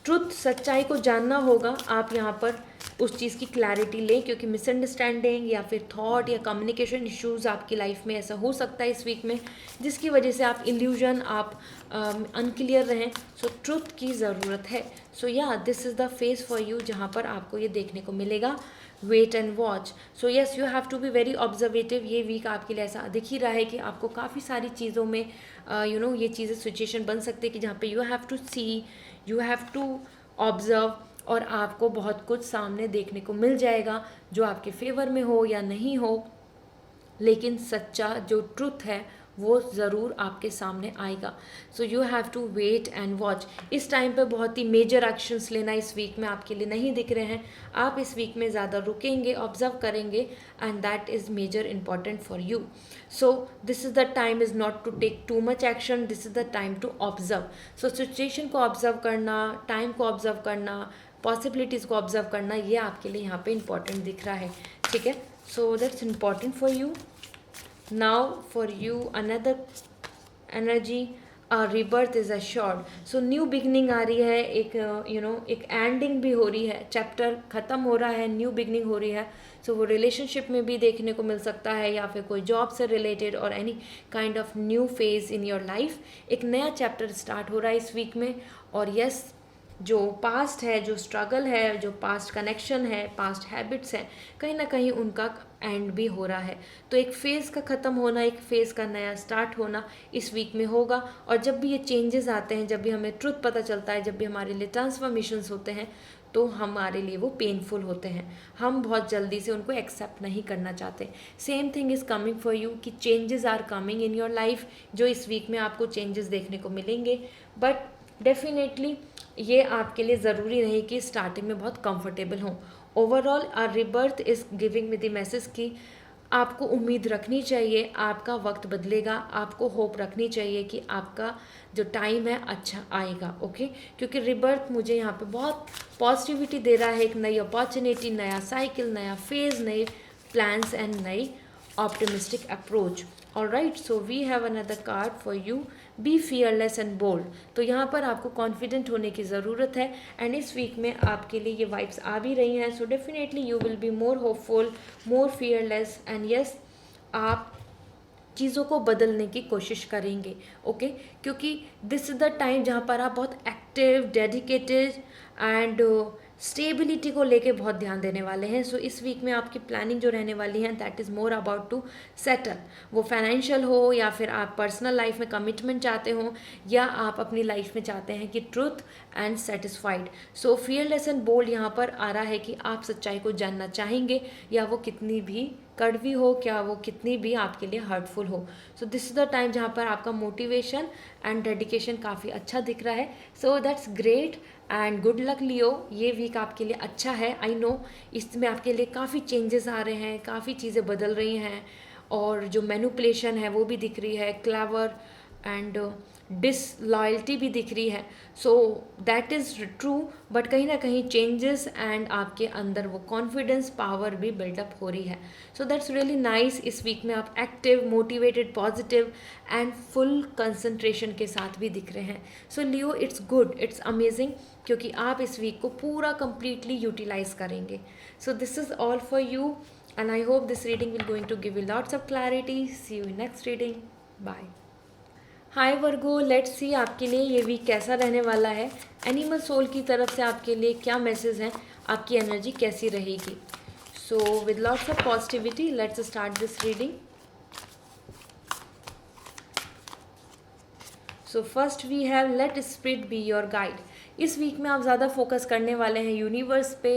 ट्रुथ, सच्चाई को जानना होगा. आप यहाँ पर उस चीज़ की क्लैरिटी लें क्योंकि मिसअंडरस्टैंडिंग या फिर थॉट या कम्युनिकेशन इश्यूज़ आपकी लाइफ में ऐसा हो सकता है इस वीक में जिसकी वजह से आप इल्यूजन, आप अनक्लियर रहें. सो ट्रुथ की ज़रूरत है. सो या this is the phase for you जहाँ पर आपको ये देखने को मिलेगा. Wait and watch. So yes, you have to be very observative. ये वीक आपके लिए ऐसा दिख ही रहा है कि आपको काफ़ी सारी चीज़ों में ये चीज़ें सिचुएशन बन सकती है कि जहाँ पे you have to see, you have to observe और आपको बहुत कुछ सामने देखने को मिल जाएगा जो आपके फेवर में हो या नहीं हो, लेकिन सच्चा जो ट्रुथ है वो ज़रूर आपके सामने आएगा. So you have to wait and watch. इस टाइम पे बहुत ही मेजर एक्शंस लेना इस वीक में आपके लिए नहीं दिख रहे हैं. आप इस वीक में ज़्यादा रुकेंगे, ऑब्जर्व करेंगे and that is major important for you. So this is the time is not to take too much action, this is the time to observe. So situation को ऑब्जर्व करना, टाइम को observe करना, possibilities को observe करना, ये आपके लिए यहाँ पे इम्पॉर्टेंट दिख रहा है. ठीक है, so that's important for you. Now for you another energy, rebirth is assured. So new beginning आ रही है, एक एक एंडिंग भी हो रही है, चैप्टर ख़त्म हो रहा है, न्यू बिगनिंग हो रही है. सो वो रिलेशनशिप में भी देखने को मिल सकता है या फिर कोई जॉब से रिलेटेड और any kind of new phase in your life. एक नया चैप्टर स्टार्ट हो रहा है इस वीक में. और यस, जो पास्ट है, जो स्ट्रगल है, जो पास्ट कनेक्शन है, पास्ट हैबिट्स हैं, कहीं ना कहीं उनका एंड भी हो रहा है. तो एक फ़ेज़ का ख़त्म होना, एक फ़ेज़ का नया स्टार्ट होना इस वीक में होगा. और जब भी ये चेंजेस आते हैं, जब भी हमें ट्रुथ पता चलता है, जब भी हमारे लिए ट्रांसफॉर्मेशंस होते हैं, तो हमारे लिए वो पेनफुल होते हैं. हम बहुत जल्दी से उनको एक्सेप्ट नहीं करना चाहते. Same thing is coming for you कि changes are coming in your life. जो इस वीक में आपको चेंजेस देखने को मिलेंगे, बट डेफिनेटली ये आपके लिए ज़रूरी नहीं कि स्टार्टिंग में बहुत कंफर्टेबल हो। Overall our rebirth is giving me the message कि आपको उम्मीद रखनी चाहिए, आपका वक्त बदलेगा, आपको होप रखनी चाहिए कि आपका जो टाइम है अच्छा आएगा। ओके, क्योंकि रिबर्थ मुझे यहाँ पे बहुत पॉजिटिविटी दे रहा है, एक नई अपॉर्चुनिटी, नया साइकिल, नया फेज़, नए प्लान्स एंड नई optimistic approach. Alright, so we have another card for you. Be fearless and bold. तो यहाँ पर आपको कॉन्फिडेंट होने की ज़रूरत है एंड इस वीक में आपके लिए ये वाइब्स आ भी रही हैं, so definitely you will be more hopeful, more fearless and yes, आप चीज़ों को बदलने की कोशिश करेंगे। ओके, क्योंकि दिस इज़ द टाइम जहाँ पर आप बहुत एक्टिव, डेडिकेटेड एंड स्टेबिलिटी को लेके बहुत ध्यान देने वाले हैं। सो इस वीक में आपकी प्लानिंग जो रहने वाली है that is more about to settle, वो फाइनेंशियल हो या फिर आप पर्सनल लाइफ में कमिटमेंट चाहते हो या आप अपनी लाइफ में चाहते हैं कि truth and satisfied. So fearless and bold यहाँ पर आ रहा है कि आप सच्चाई को जानना चाहेंगे, या वो कितनी भी कड़वी हो, क्या वो कितनी भी आपके लिए हर्टफुल हो। सो दिस इज़ द टाइम जहाँ पर आपका मोटिवेशन एंड डेडिकेशन काफ़ी अच्छा दिख रहा है। So that's great and good luck Leo, ये वीक आपके लिए अच्छा है। आई नो इसमें आपके लिए काफ़ी चेंजेस आ रहे हैं, काफ़ी चीज़ें बदल रही हैं और जो मैनिपुलेशन है वो भी दिख रही है, क्लेवर एंड डिसलॉयल्टी भी दिख रही है। So that is true, but कहीं ना कहीं चेंजेस एंड आपके अंदर वो कॉन्फिडेंस पावर भी बिल्डअप हो रही है। So that's really nice. इस वीक में आप active, motivated, positive and full concentration के साथ भी दिख रहे हैं। So Leo, it's good, it's amazing, क्योंकि आप इस वीक को पूरा कंप्लीटली यूटिलाइज करेंगे। So this is all for you and I hope this reading will going to give you lots of clarity. See you in next reading, bye. Hi Virgo, let's see आपके लिए ये week कैसा रहने वाला है। Animal soul की तरफ से आपके लिए क्या मैसेज हैं, आपकी एनर्जी कैसी रहेगी। So with lots of positivity let's start this reading. So first we have let spirit be your guide. इस वीक में आप ज़्यादा फोकस करने वाले हैं यूनिवर्स पे,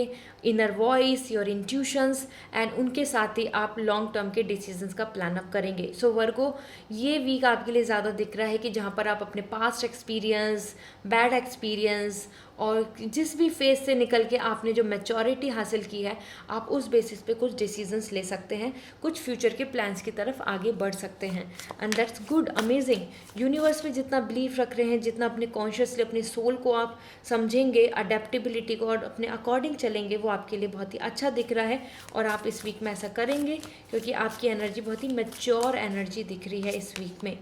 inner voice, your intuitions and उनके साथ ही आप लॉन्ग टर्म के डिसीजंस का प्लान अप करेंगे। सो वर्गो, ये वीक आपके लिए ज़्यादा दिख रहा है कि जहाँ पर आप अपने पास्ट एक्सपीरियंस, बैड एक्सपीरियंस और जिस भी फेज से निकल के आपने जो मैच्योरिटी हासिल की है, आप उस बेसिस पे कुछ डिसीजंस ले सकते हैं, कुछ फ्यूचर के प्लान्स की तरफ आगे बढ़ सकते हैं and that's good, amazing. Universe पे जितना बिलीव रख रहे हैं, जितना अपने कॉन्शियसली अपने सोल को आप समझेंगे, अडेप्टेबिलिटी को और अपने अकॉर्डिंग चलेंगे, वो आपके लिए बहुत ही अच्छा दिख रहा है और आप इस वीक में ऐसा करेंगे क्योंकि आपकी एनर्जी बहुत ही मैच्योर एनर्जी दिख रही है इस वीक में।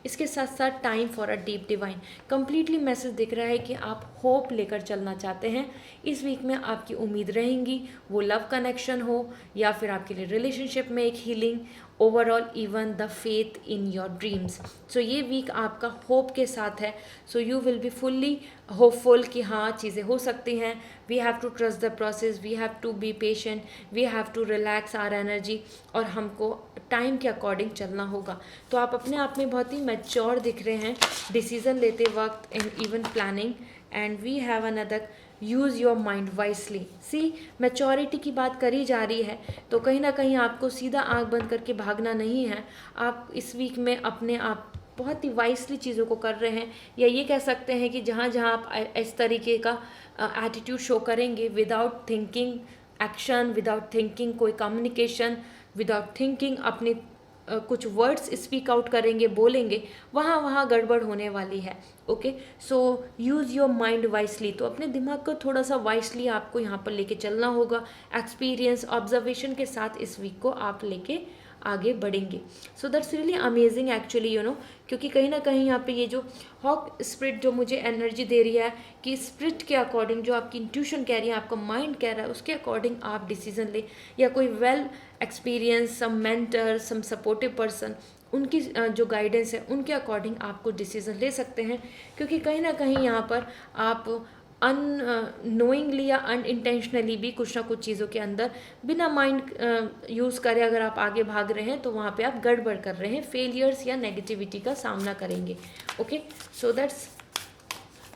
इसके साथ साथ time for a deep divine, completely message दिख रहा है कि आप होप लेकर चलना चाहते हैं। इस वीक में आपकी उम्मीद रहेंगी, वो लव कनेक्शन हो या फिर आपके लिए रिलेशनशिप में एक healing, overall even the faith in your dreams. So ये वीक आपका होप के साथ है। So you will be fully hopeful कि हाँ चीज़ें हो सकती हैं। We have to trust the process, we have to be patient, we have to relax our energy और हमको टाइम के अकॉर्डिंग चलना होगा। तो आप अपने आप में बहुत ही मैच्योर दिख रहे हैं डिसीजन लेते वक्त and even planning. And we have another use your mind wisely. See, maturity की बात करी जा रही है तो कहीं ना कहीं आपको सीधा आंख बंद करके भागना नहीं है। आप इस वीक में अपने आप बहुत ही वाइसली चीज़ों को कर रहे हैं, या ये कह सकते हैं कि जहाँ जहाँ आप इस तरीके का एटीट्यूड शो करेंगे, without thinking action, without thinking कोई कम्युनिकेशन, विदाउट थिंकिंग अपने कुछ वर्ड्स स्पीक आउट करेंगे, बोलेंगे, वहाँ गड़बड़ होने वाली है। Okay, so use your mind wisely. तो अपने दिमाग को थोड़ा सा वाइसली आपको यहाँ पर लेके चलना होगा। एक्सपीरियंस, ऑब्जर्वेशन के साथ इस वीक को आप लेके आगे बढ़ेंगे। सो that's really amazing actually, you know, क्योंकि कहीं ना कहीं यहाँ पे ये जो हॉक स्पिरिट जो मुझे एनर्जी दे रही है कि स्पिरिट के अकॉर्डिंग जो आपकी इंट्यूशन कह रही है, आपका माइंड कह रहा है, उसके अकॉर्डिंग आप डिसीजन लें, या कोई वेल एक्सपीरियंस, सम मेंटर, सम सपोर्टिव पर्सन, उनकी जो गाइडेंस है उनके अकॉर्डिंग आपको डिसीजन ले सकते हैं। क्योंकि कहीं ना कहीं यहाँ पर आप अननोइंगली या अनइंटेंशनली भी कुछ ना कुछ चीज़ों के अंदर बिना माइंड यूज़ करे अगर आप आगे भाग रहे हैं तो वहाँ पे आप गड़बड़ कर रहे हैं, फेलियर्स या नेगेटिविटी का सामना करेंगे। Okay, so that's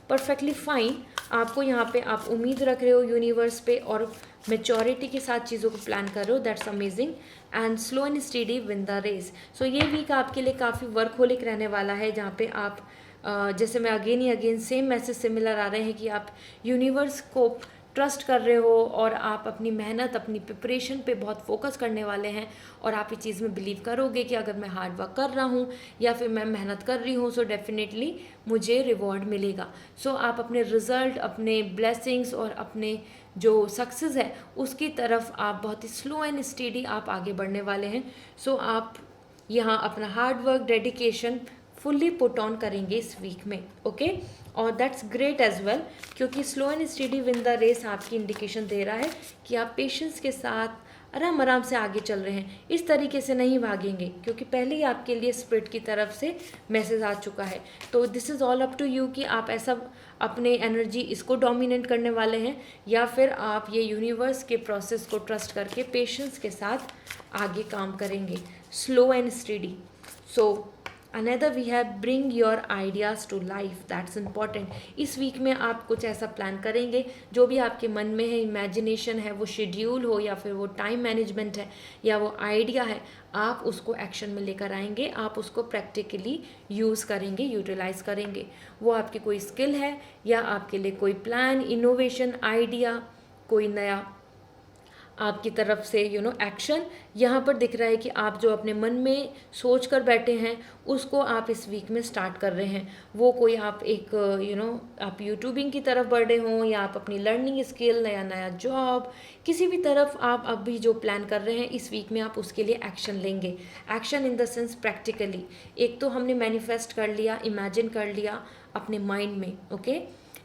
perfectly fine. आपको यहाँ पे आप उम्मीद रख रहे हो यूनिवर्स पे और मेचोरिटी के साथ चीज़ों को प्लान कर रहे हो, that's amazing. And slow and steady win the race. So ये वीक आपके लिए काफ़ी वर्कहोलिक रहने वाला है, जहाँ पे आप जैसे मैं अगेन ही अगेन सेम मैसेज सिमिलर आ रहे हैं कि आप यूनिवर्स को ट्रस्ट कर रहे हो और आप अपनी मेहनत अपनी प्रिपरेशन पे बहुत फोकस करने वाले हैं और आप इस चीज़ में बिलीव करोगे कि अगर मैं हार्ड वर्क कर रहा हूँ या फिर मैं मेहनत कर रही हूँ सो डेफिनेटली मुझे रिवॉर्ड मिलेगा। सो आप अपने रिजल्ट, अपने ब्लेसिंग्स और अपने जो सक्सेस है उसकी तरफ आप बहुत ही स्लो एंड स्टेडी आप आगे बढ़ने वाले हैं। सो आप यहाँ अपना hard work, dedication fully put on करेंगे इस वीक में, ओके। और दैट्स ग्रेट एज वेल, क्योंकि slow and steady win the race आपकी इंडिकेशन दे रहा है कि आप पेशेंस के साथ आराम आराम से आगे चल रहे हैं, इस तरीके से नहीं भागेंगे, क्योंकि पहले ही आपके लिए स्पिरिट की तरफ से मैसेज आ चुका है। तो this is all up to you कि आप ऐसा अपने एनर्जी इसको डोमिनेट करने वाले हैं या फिर आप ये यूनिवर्स के प्रोसेस को ट्रस्ट करके पेशेंस के साथ आगे काम करेंगे, slow and steady. So another we have bring your ideas to life, that's important. इस वीक में आप कुछ ऐसा प्लान करेंगे जो भी आपके मन में है, इमेजिनेशन है, वो शेड्यूल हो या फिर वो टाइम मैनेजमेंट है या वो आइडिया है, आप उसको एक्शन में लेकर आएंगे, आप उसको प्रैक्टिकली यूज़ करेंगे, यूटिलाइज करेंगे। वो आपकी कोई स्किल है या आपके लिए कोई प्लान, इनोवेशन, आइडिया, कोई नया आपकी तरफ से एक्शन यहाँ पर दिख रहा है कि आप जो अपने मन में सोच कर बैठे हैं उसको आप इस वीक में स्टार्ट कर रहे हैं। वो कोई आप एक आप यूट्यूबिंग की तरफ बढ़ रहे हों या आप अपनी लर्निंग स्किल, नया नया जॉब, किसी भी तरफ आप अभी जो प्लान कर रहे हैं इस वीक में आप उसके लिए एक्शन लेंगे। Action in the sense practically. एक तो हमने मैनिफेस्ट कर लिया, इमेजिन कर लिया अपने माइंड में, ओके।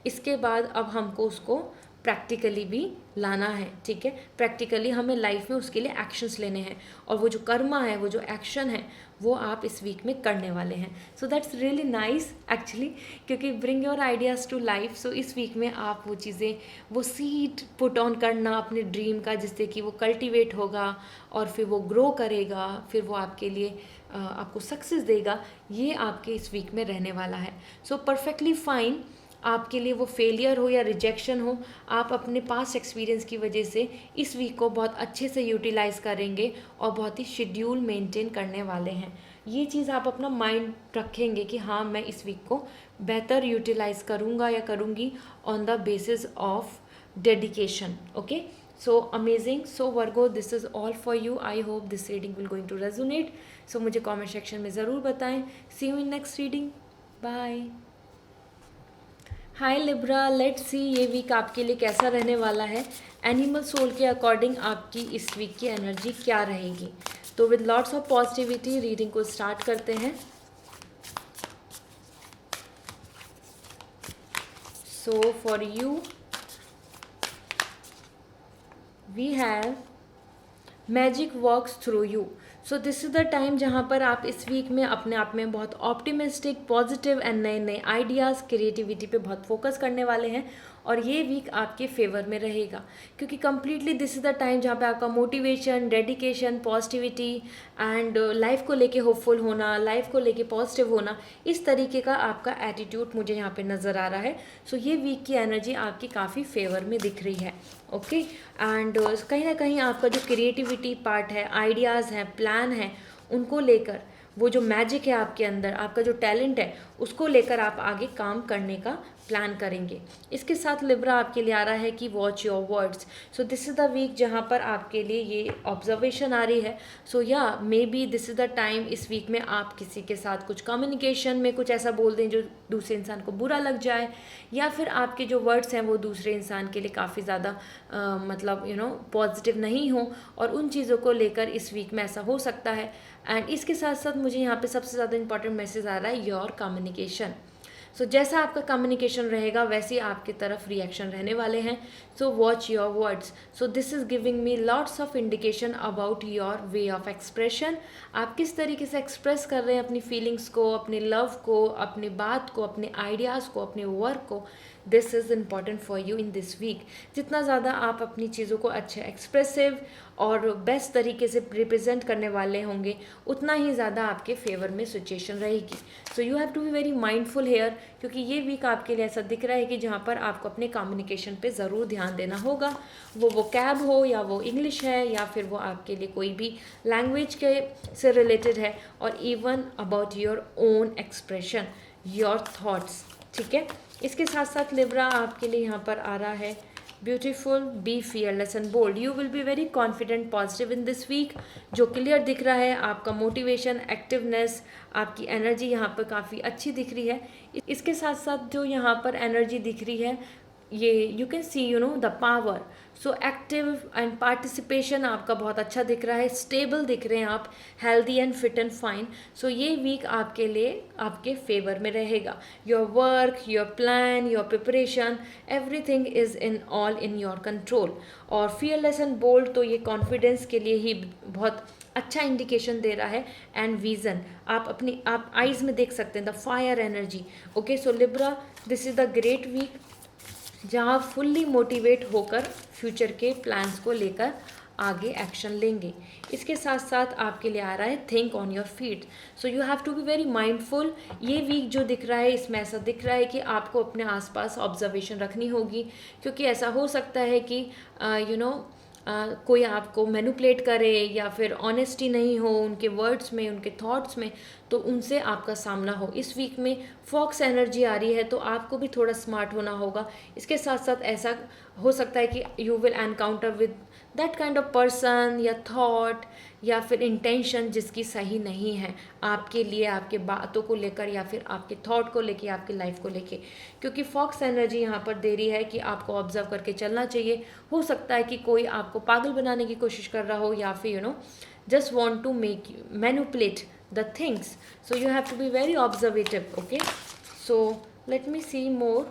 इसके बाद अब हमको उसको प्रैक्टिकली भी लाना है, ठीक है। प्रैक्टिकली हमें लाइफ में उसके लिए एक्शंस लेने हैं और वो जो कर्मा है, वो जो एक्शन है, वो आप इस वीक में करने वाले हैं। So that's really nice actually, क्योंकि bring your ideas to life. So इस वीक में आप वो चीज़ें, वो सीड पुट ऑन करना अपने ड्रीम का, जिससे कि वो कल्टिवेट होगा और फिर वो ग्रो करेगा, फिर वो आपके लिए आपको सक्सेस देगा, ये आपके इस वीक में रहने वाला है। सो परफेक्टली फाइन, आपके लिए वो फेलियर हो या रिजेक्शन हो, आप अपने पास्ट एक्सपीरियंस की वजह से इस वीक को बहुत अच्छे से यूटिलाइज़ करेंगे और बहुत ही शेड्यूल मेंटेन करने वाले हैं। ये चीज़ आप अपना माइंड रखेंगे कि हाँ, मैं इस वीक को बेहतर यूटिलाइज़ करूँगा या करूँगी on the basis of dedication, okay. So amazing. So Virgo, this is all for you. I hope this reading will going to resonate. So मुझे कॉमेंट सेक्शन में ज़रूर बताएं। See you in next reading, bye. Hi Libra, let's see ये week आपके लिए कैसा रहने वाला है। एनिमल सोल के अकॉर्डिंग आपकी इस वीक की एनर्जी क्या रहेगी। तो with lots of positivity reading को स्टार्ट करते हैं। So for you we have magic works through you. So this is the time जहाँ पर आप इस वीक में अपने आप में बहुत ऑप्टिमिस्टिक, पॉजिटिव एंड नए नए आइडियाज़, क्रिएटिविटी पे बहुत फोकस करने वाले हैं और ये वीक आपके फेवर में रहेगा, क्योंकि completely this is the time जहाँ पे आपका motivation, dedication, positivity and life को लेके होपफुल होना, लाइफ को लेके पॉजिटिव होना, इस तरीके का आपका एटीट्यूड मुझे यहाँ पे नज़र आ रहा है। सो ये वीक की एनर्जी आपकी काफ़ी फेवर में दिख रही है, ओके। एंड कहीं ना कहीं आपका जो क्रिएटिविटी पार्ट है, आइडियाज़ हैं, प्लान है, उनको लेकर वो जो मैजिक है आपके अंदर, आपका जो टैलेंट है, उसको लेकर आप आगे काम करने का प्लान करेंगे। इसके साथ लिब्रा आपके लिए आ रहा है कि watch your words. So this is the week जहाँ पर आपके लिए ये ऑब्जर्वेशन आ रही है। सो या may be this is the time, इस वीक में आप किसी के साथ कुछ कम्युनिकेशन में कुछ ऐसा बोल दें जो दूसरे इंसान को बुरा लग जाए, या फिर आपके जो वर्ड्स हैं वो दूसरे इंसान के लिए काफ़ी ज़्यादा मतलब पॉजिटिव नहीं हो, और उन चीज़ों को लेकर इस वीक में ऐसा हो सकता है। एंड इसके साथ साथ मुझे यहाँ पे सबसे ज़्यादा इंपॉर्टेंट मैसेज आ रहा है योर कम्युनिकेशन। सो जैसा आपका कम्युनिकेशन रहेगा वैसे ही आपकी तरफ रिएक्शन रहने वाले हैं। So watch your words. So this is giving me lots of indication about your way of expression. आप किस तरीके से एक्सप्रेस कर रहे हैं अपनी फीलिंग्स को, अपने लव को, अपनी बात को, अपने आइडियाज़ को, अपने वर्क को। This is important for you in this week. जितना ज़्यादा आप अपनी चीज़ों को अच्छे, एक्सप्रेसिव और बेस्ट तरीके से रिप्रेजेंट करने वाले होंगे, उतना ही ज़्यादा आपके फेवर में सिचुएशन रहेगी। So you have to be very mindful here, क्योंकि ये वीक आपके लिए ऐसा दिख रहा है कि जहाँ पर आपको अपने कम्युनिकेशन पे ज़रूर ध्यान देना होगा। वो कैब हो या वो इंग्लिश है या फिर वो आपके लिए कोई भी लैंग्वेज के से रिलेटेड है, और even about your own expression. Your thoughts, ठीक है। इसके साथ साथ लिब्रा आपके लिए यहाँ पर आ रहा है beautiful, be fearless and bold, you will be very confident positive in this week. जो क्लियर दिख रहा है आपका मोटिवेशन, एक्टिवनेस, आपकी एनर्जी यहाँ पर काफ़ी अच्छी दिख रही है। इसके साथ साथ जो यहाँ पर एनर्जी दिख रही है, ये you can C you know the power, so active and participation आपका बहुत अच्छा दिख रहा है, स्टेबल दिख रहे हैं आप, healthy and fit and fine. So ये वीक आपके लिए आपके फेवर में रहेगा। Your work, your plan, your preparation, everything is in all in your control. और फियरलेस एंड बोल्ड तो ये कॉन्फिडेंस के लिए ही बहुत अच्छा इंडिकेशन दे रहा है। एंड विजन आप आइज़ में देख सकते हैं, the fire energy. Okay, so Libra, this is the great week जहाँ आप फुल्ली मोटिवेट होकर फ्यूचर के प्लान्स को लेकर आगे एक्शन लेंगे। इसके साथ साथ आपके लिए आ रहा है think on your feet, so you have to be very mindful. ये वीक जो दिख रहा है इसमें ऐसा दिख रहा है कि आपको अपने आसपास ऑब्जर्वेशन रखनी होगी, क्योंकि ऐसा हो सकता है कि कोई आपको मैनिपुलेट करे या फिर ऑनेस्टी नहीं हो उनके वर्ड्स में, उनके थॉट्स में, तो उनसे आपका सामना हो। इस वीक में फॉक्स एनर्जी आ रही है, तो आपको भी थोड़ा स्मार्ट होना होगा। इसके साथ साथ ऐसा हो सकता है कि you will encounter with that kind of person या थॉट या फिर इंटेंशन जिसकी सही नहीं है आपके लिए, आपके बातों को लेकर या फिर आपके थॉट को लेके, आपकी लाइफ को लेके, क्योंकि फॉक्स एनर्जी यहाँ पर दे रही है कि आपको ऑब्जर्व करके चलना चाहिए। हो सकता है कि कोई आपको पागल बनाने की कोशिश कर रहा हो या फिर just want to make you manipulate the things, so you have to be very observative. Okay, so let me see more.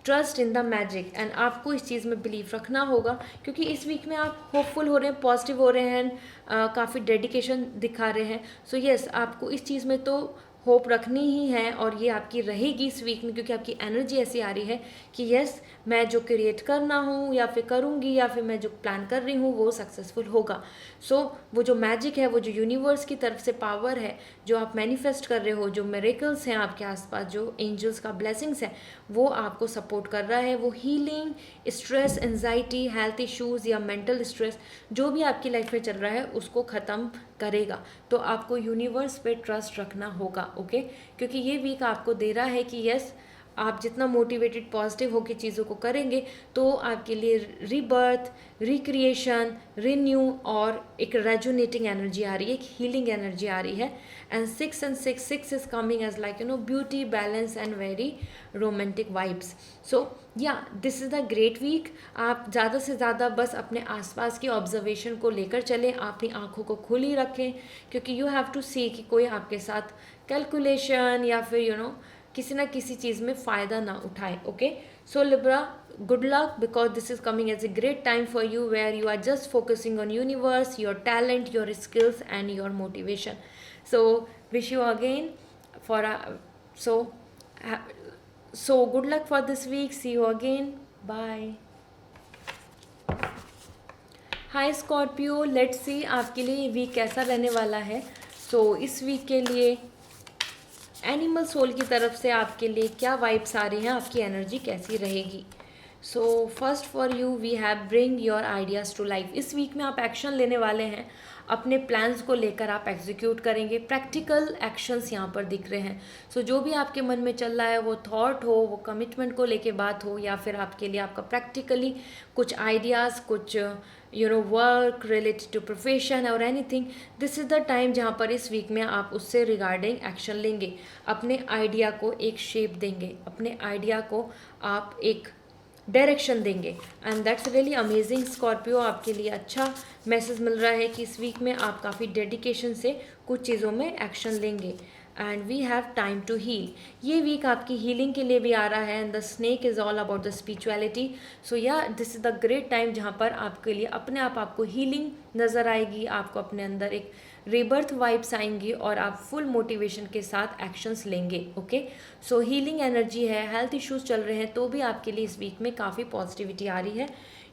Trust in the magic, and आपको इस चीज़ में बिलीव रखना होगा, क्योंकि इस वीक में आप होपफुल हो रहे हैं, पॉजिटिव हो रहे हैं, काफ़ी डेडिकेशन दिखा रहे हैं। सो यस, आपको इस चीज़ में तो होप रखनी ही है, और ये आपकी रहेगी इस वीक में, क्योंकि आपकी एनर्जी ऐसी आ रही है कि यस, मैं जो क्रिएट करना हूँ या फिर करूँगी या फिर मैं जो प्लान कर रही हूँ वो सक्सेसफुल होगा। सो वो जो मैजिक है, वो जो यूनिवर्स की तरफ से पावर है, जो आप मैनिफेस्ट कर रहे हो, जो मिरेकल्स हैं आपके आसपास, जो एंजल्स का ब्लेसिंग्स है, वो आपको सपोर्ट कर रहा है। वो healing, stress, anxiety, health issues या मेंटल स्ट्रेस जो भी आपकी लाइफ में चल रहा है उसको ख़त्म करेगा। तो आपको यूनिवर्स पे ट्रस्ट रखना होगा। ओके, क्योंकि ये वीक आपको दे रहा है कि यस, आप जितना मोटिवेटेड पॉजिटिव होकर चीज़ों को करेंगे तो आपके लिए रीबर्थ, रिक्रिएशन, रिन्यू और एक रेजोनेटिंग एनर्जी आ रही है, एक हीलिंग एनर्जी आ रही है। And 6 and 6 is coming as like beauty, balance and very romantic vibes. So या this is the great week. आप ज़्यादा से ज़्यादा बस अपने आसपास की ऑब्जर्वेशन को लेकर चलें, अपनी आँखों को खुली रखें, क्योंकि यू हैव टू सी कि कोई आपके साथ कैलकुलेशन या फिर किसी ना किसी चीज़ में फ़ायदा ना उठाए। Okay, so Libra, good luck, because this is coming as a great time for you where you are just focusing on universe, your talent, your skills and your motivation. So wish you again for so good luck for this week. See you again. Bye. Hi Scorpio, let's see आपके लिए ये week कैसा रहने वाला है। सो इस week के लिए एनिमल सोल की तरफ से आपके लिए क्या वाइब्स आ रही हैं, आपकी एनर्जी कैसी रहेगी। So first for you we have bring your ideas to life. इस वीक में आप एक्शन लेने वाले हैं, अपने प्लान्स को लेकर आप एग्जीक्यूट करेंगे, प्रैक्टिकल एक्शंस यहाँ पर दिख रहे हैं। सो जो भी आपके मन में चल रहा है, वो थॉट हो, वो कमिटमेंट को लेके बात हो, या फिर आपके लिए आपका प्रैक्टिकली कुछ आइडियाज़, कुछ वर्क रिलेटेड टू प्रोफेशन और anything, this is the time जहाँ पर इस वीक में आप उससे रिगार्डिंग एक्शन लेंगे, अपने आइडिया को एक शेप देंगे, अपने आइडिया को आप एक डायरेक्शन देंगे। And that's really amazing Scorpio, आपके लिए अच्छा मैसेज मिल रहा है कि इस वीक में आप काफ़ी डेडिकेशन से कुछ चीज़ों में एक्शन लेंगे। And we have time to heal, ये वीक आपकी हीलिंग के लिए भी आ रहा है। And the snake is all about the spirituality. So या this is the great time जहाँ पर आपके लिए अपने आप आपको हीलिंग नज़र आएगी, आपको अपने अंदर एक रीबर्थ वाइब्स आएंगी और आप फुल मोटिवेशन के साथ एक्शंस लेंगे। ओके, सो हीलिंग एनर्जी है, हेल्थ इश्यूज चल रहे हैं तो भी आपके लिए इस वीक में काफ़ी पॉजिटिविटी आ रही है।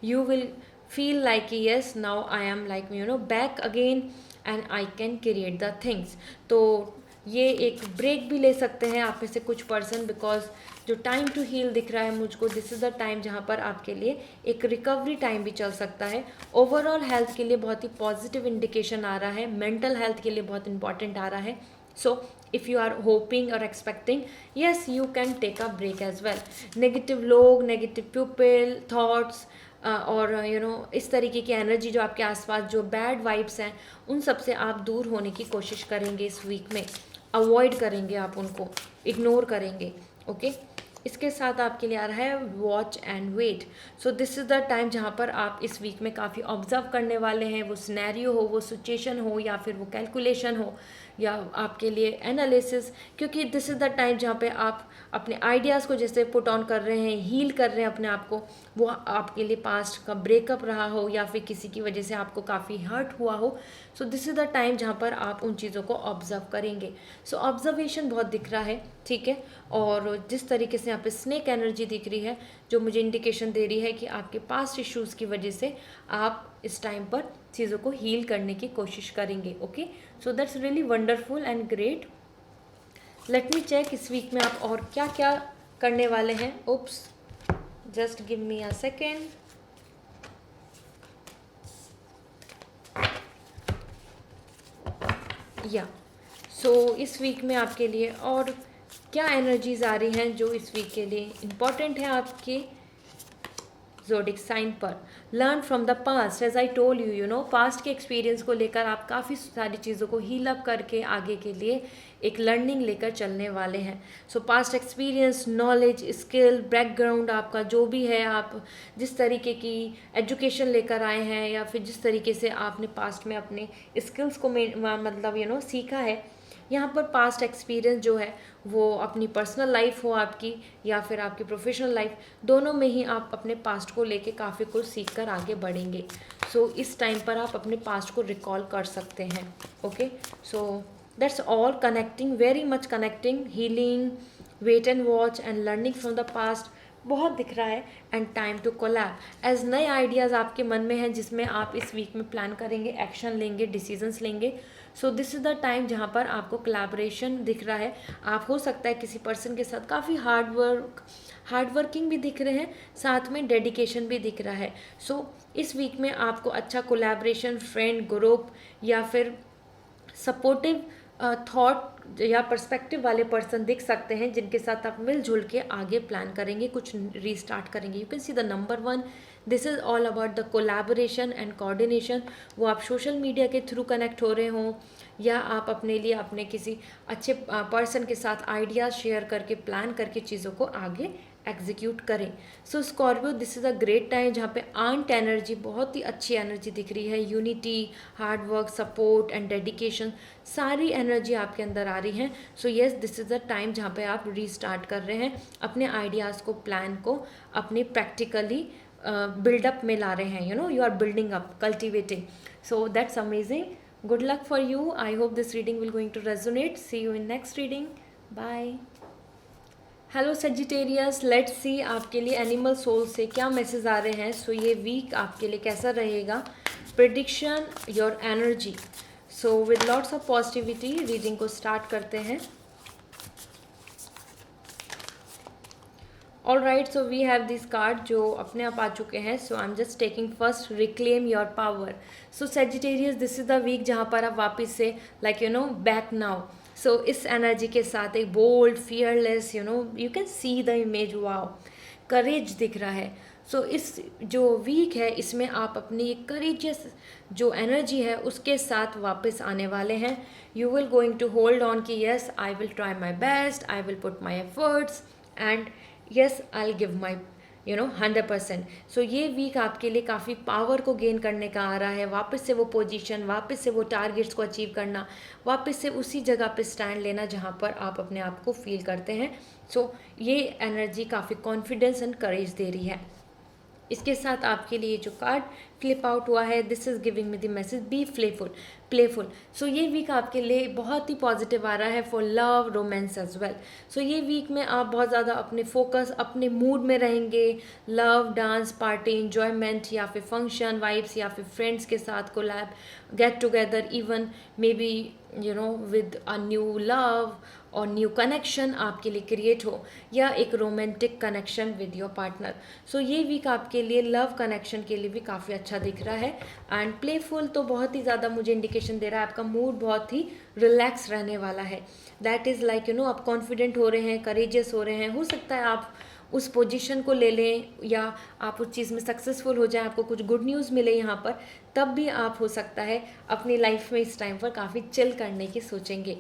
You will feel like yes, now I am like back again and I can create the things. तो ये एक ब्रेक भी ले सकते हैं आप में से कुछ पर्सन, बिकॉज जो टाइम टू हील दिख रहा है मुझको, दिस इज़ द टाइम जहाँ पर आपके लिए एक रिकवरी टाइम भी चल सकता है। ओवरऑल हेल्थ के लिए बहुत ही पॉजिटिव इंडिकेशन आ रहा है, मेंटल हेल्थ के लिए बहुत इंपॉर्टेंट आ रहा है। So if you are hoping or expecting, yes, you can take a break as well. Negative लोग, नेगेटिव पीपल, थॉट्स और इस तरीके की एनर्जी जो आपके आसपास, जो बैड वाइब्स हैं, उन सब से आप दूर होने की कोशिश करेंगे इस वीक में, अवॉइड करेंगे, आप उनको इग्नोर करेंगे। ओके, इसके साथ आपके लिए आ रहा है watch and wait. So this is the time जहाँ पर आप इस वीक में काफ़ी ऑब्जर्व करने वाले हैं, वो सिनेरियो हो, वो सिचुएशन हो, या फिर वो कैलकुलेशन हो, या आपके लिए एनालिसिस, क्योंकि दिस इज़ द टाइम जहाँ पे आप अपने आइडियाज़ को जैसे पुट ऑन कर रहे हैं, हील कर रहे हैं अपने आप को, वो आपके लिए पास्ट का ब्रेकअप रहा हो या फिर किसी की वजह से आपको काफ़ी हर्ट हुआ हो। सो दिस इज़ द टाइम जहाँ पर आप उन चीज़ों को ऑब्जर्व करेंगे। सो ऑब्जर्वेशन बहुत दिख रहा है, ठीक है। और जिस तरीके से यहाँ पे स्नेक एनर्जी दिख रही है, जो मुझे इंडिकेशन दे रही है कि आपके पास्ट इश्यूज़ की वजह से आप इस टाइम पर चीज़ों को हील करने की कोशिश करेंगे। Okay, so that's really wonderful and great. Let me check इस वीक में आप और क्या क्या करने वाले हैं। Oops, just give me a second. या सो इस वीक में आपके लिए और क्या एनर्जीज आ रही हैं जो इस वीक के लिए इम्पॉर्टेंट है आपके ज़ोडिक साइन पर। Learn from the past, as I told you, past के एक्सपीरियंस को लेकर आप काफ़ी सारी चीज़ों को हील अप करके आगे के लिए एक लर्निंग लेकर चलने वाले हैं। सो past experience, knowledge, skill, background आपका जो भी है, आप जिस तरीके की एजुकेशन लेकर आए हैं, या फिर जिस तरीके से आपने पास्ट में अपने स्किल्स को मतलब सीखा है, यहाँ पर पास्ट एक्सपीरियंस जो है वो अपनी पर्सनल लाइफ हो आपकी या फिर आपकी प्रोफेशनल लाइफ, दोनों में ही आप अपने पास्ट को लेके काफ़ी कुछ सीख कर आगे बढ़ेंगे। सो इस टाइम पर आप अपने पास्ट को रिकॉल कर सकते हैं। Okay, so that's all. Connecting, very much connecting, healing, wait and watch and learning from the past बहुत दिख रहा है। And time to collab, as नए आइडियाज़ आपके मन में हैं जिसमें आप इस वीक में प्लान करेंगे, एक्शन लेंगे, डिसीजंस लेंगे। सो दिस इज़ द टाइम जहाँ पर आपको कोलैबोरेशन दिख रहा है। आप हो सकता है किसी पर्सन के साथ काफ़ी हार्ड वर्किंग भी दिख रहे हैं, साथ में डेडिकेशन भी दिख रहा है। सो इस वीक में आपको अच्छा कोलैबोरेशन, फ्रेंड ग्रुप या फिर सपोर्टिव थॉट या पर्सपेक्टिव वाले पर्सन दिख सकते हैं, जिनके साथ आप मिलजुल के आगे प्लान करेंगे, कुछ रीस्टार्ट करेंगे। You can see the number 1, this is all about the collaboration and coordination. वो आप सोशल मीडिया के थ्रू कनेक्ट हो रहे हों, या आप अपने लिए अपने किसी अच्छे पर्सन के साथ आइडियाज़ शेयर करके, प्लान करके चीज़ों को आगे एग्जीक्यूट करें। So Scorpio, this is a great time जहाँ पे आंट एनर्जी, बहुत ही अच्छी एनर्जी दिख रही है। Unity, hard work, support and dedication, सारी एनर्जी आपके अंदर आ रही है। So yes, this is the time जहाँ पे आप रीस्टार्ट कर रहे हैं, अपने आइडियाज़ को, प्लान को अपने प्रैक्टिकली बिल्डअप में ला रहे हैं। You are building up, cultivating. So that's amazing. Good luck for you. I hope this reading will going to resonate. See you in next reading. Bye. Hello Sagittarius, let's see आपके लिए animal soul से क्या message आ रहे हैं। सो ये week आपके लिए कैसा रहेगा, prediction, your energy. So with lots of positivity reading को स्टार्ट करते हैं। All right, so we have this card जो अपने आप आ चुके हैं। So I am just taking first, reclaim your power. So Sagittarius, this is the week जहाँ पर आप वापस से बैक नाउ। सो इस एनर्जी के साथ एक bold, fearless, you can see the image, wow, courage दिख रहा है। सो इस जो वीक है इसमें आप अपनी एक करेजियस जो एनर्जी है उसके साथ वापस आने वाले हैं। You will going to hold on कि yes, I will try my best, I will put my efforts and yes, I'll give my 100%. So ये वीक आपके लिए काफ़ी पावर को गेन करने का आ रहा है। वापस से वो पोजीशन, वापस से वो टारगेट्स को अचीव करना, वापस से उसी जगह पे स्टैंड लेना जहाँ पर आप अपने आप को फील करते हैं। सो ये एनर्जी काफ़ी कॉन्फिडेंस एंड करेज दे रही है। इसके साथ आपके लिए जो कार्ड फ्लिप आउट हुआ है, this is giving me the message, be playful. So ये वीक आपके लिए बहुत ही पॉजिटिव आ रहा है for love, romance as well. So ये वीक में आप बहुत ज़्यादा अपने फोकस, अपने मूड में रहेंगे। लव, डांस, पार्टी, इन्जॉयमेंट, या फिर फंक्शन वाइब्स, या फिर फ्रेंड्स के साथ collab, get together, even maybe with a new love और न्यू कनेक्शन आपके लिए क्रिएट हो, या एक romantic connection with your partner. So ये वीक आपके लिए लव कनेक्शन के लिए भी काफ़ी अच्छा अच्छा दिख रहा है। एंड प्लेफुल तो बहुत ही ज़्यादा मुझे इंडिकेशन दे रहा है आपका मूड बहुत ही रिलैक्स रहने वाला है। दैट इज़ लाइक आप कॉन्फिडेंट हो रहे हैं, करेजियस हो रहे हैं। हो सकता है आप उस पोजीशन को ले लें या आप उस चीज़ में सक्सेसफुल हो जाएं, आपको कुछ गुड न्यूज़ मिले यहाँ पर, तब भी आप हो सकता है अपनी लाइफ में इस टाइम पर काफ़ी चिल करने की सोचेंगे।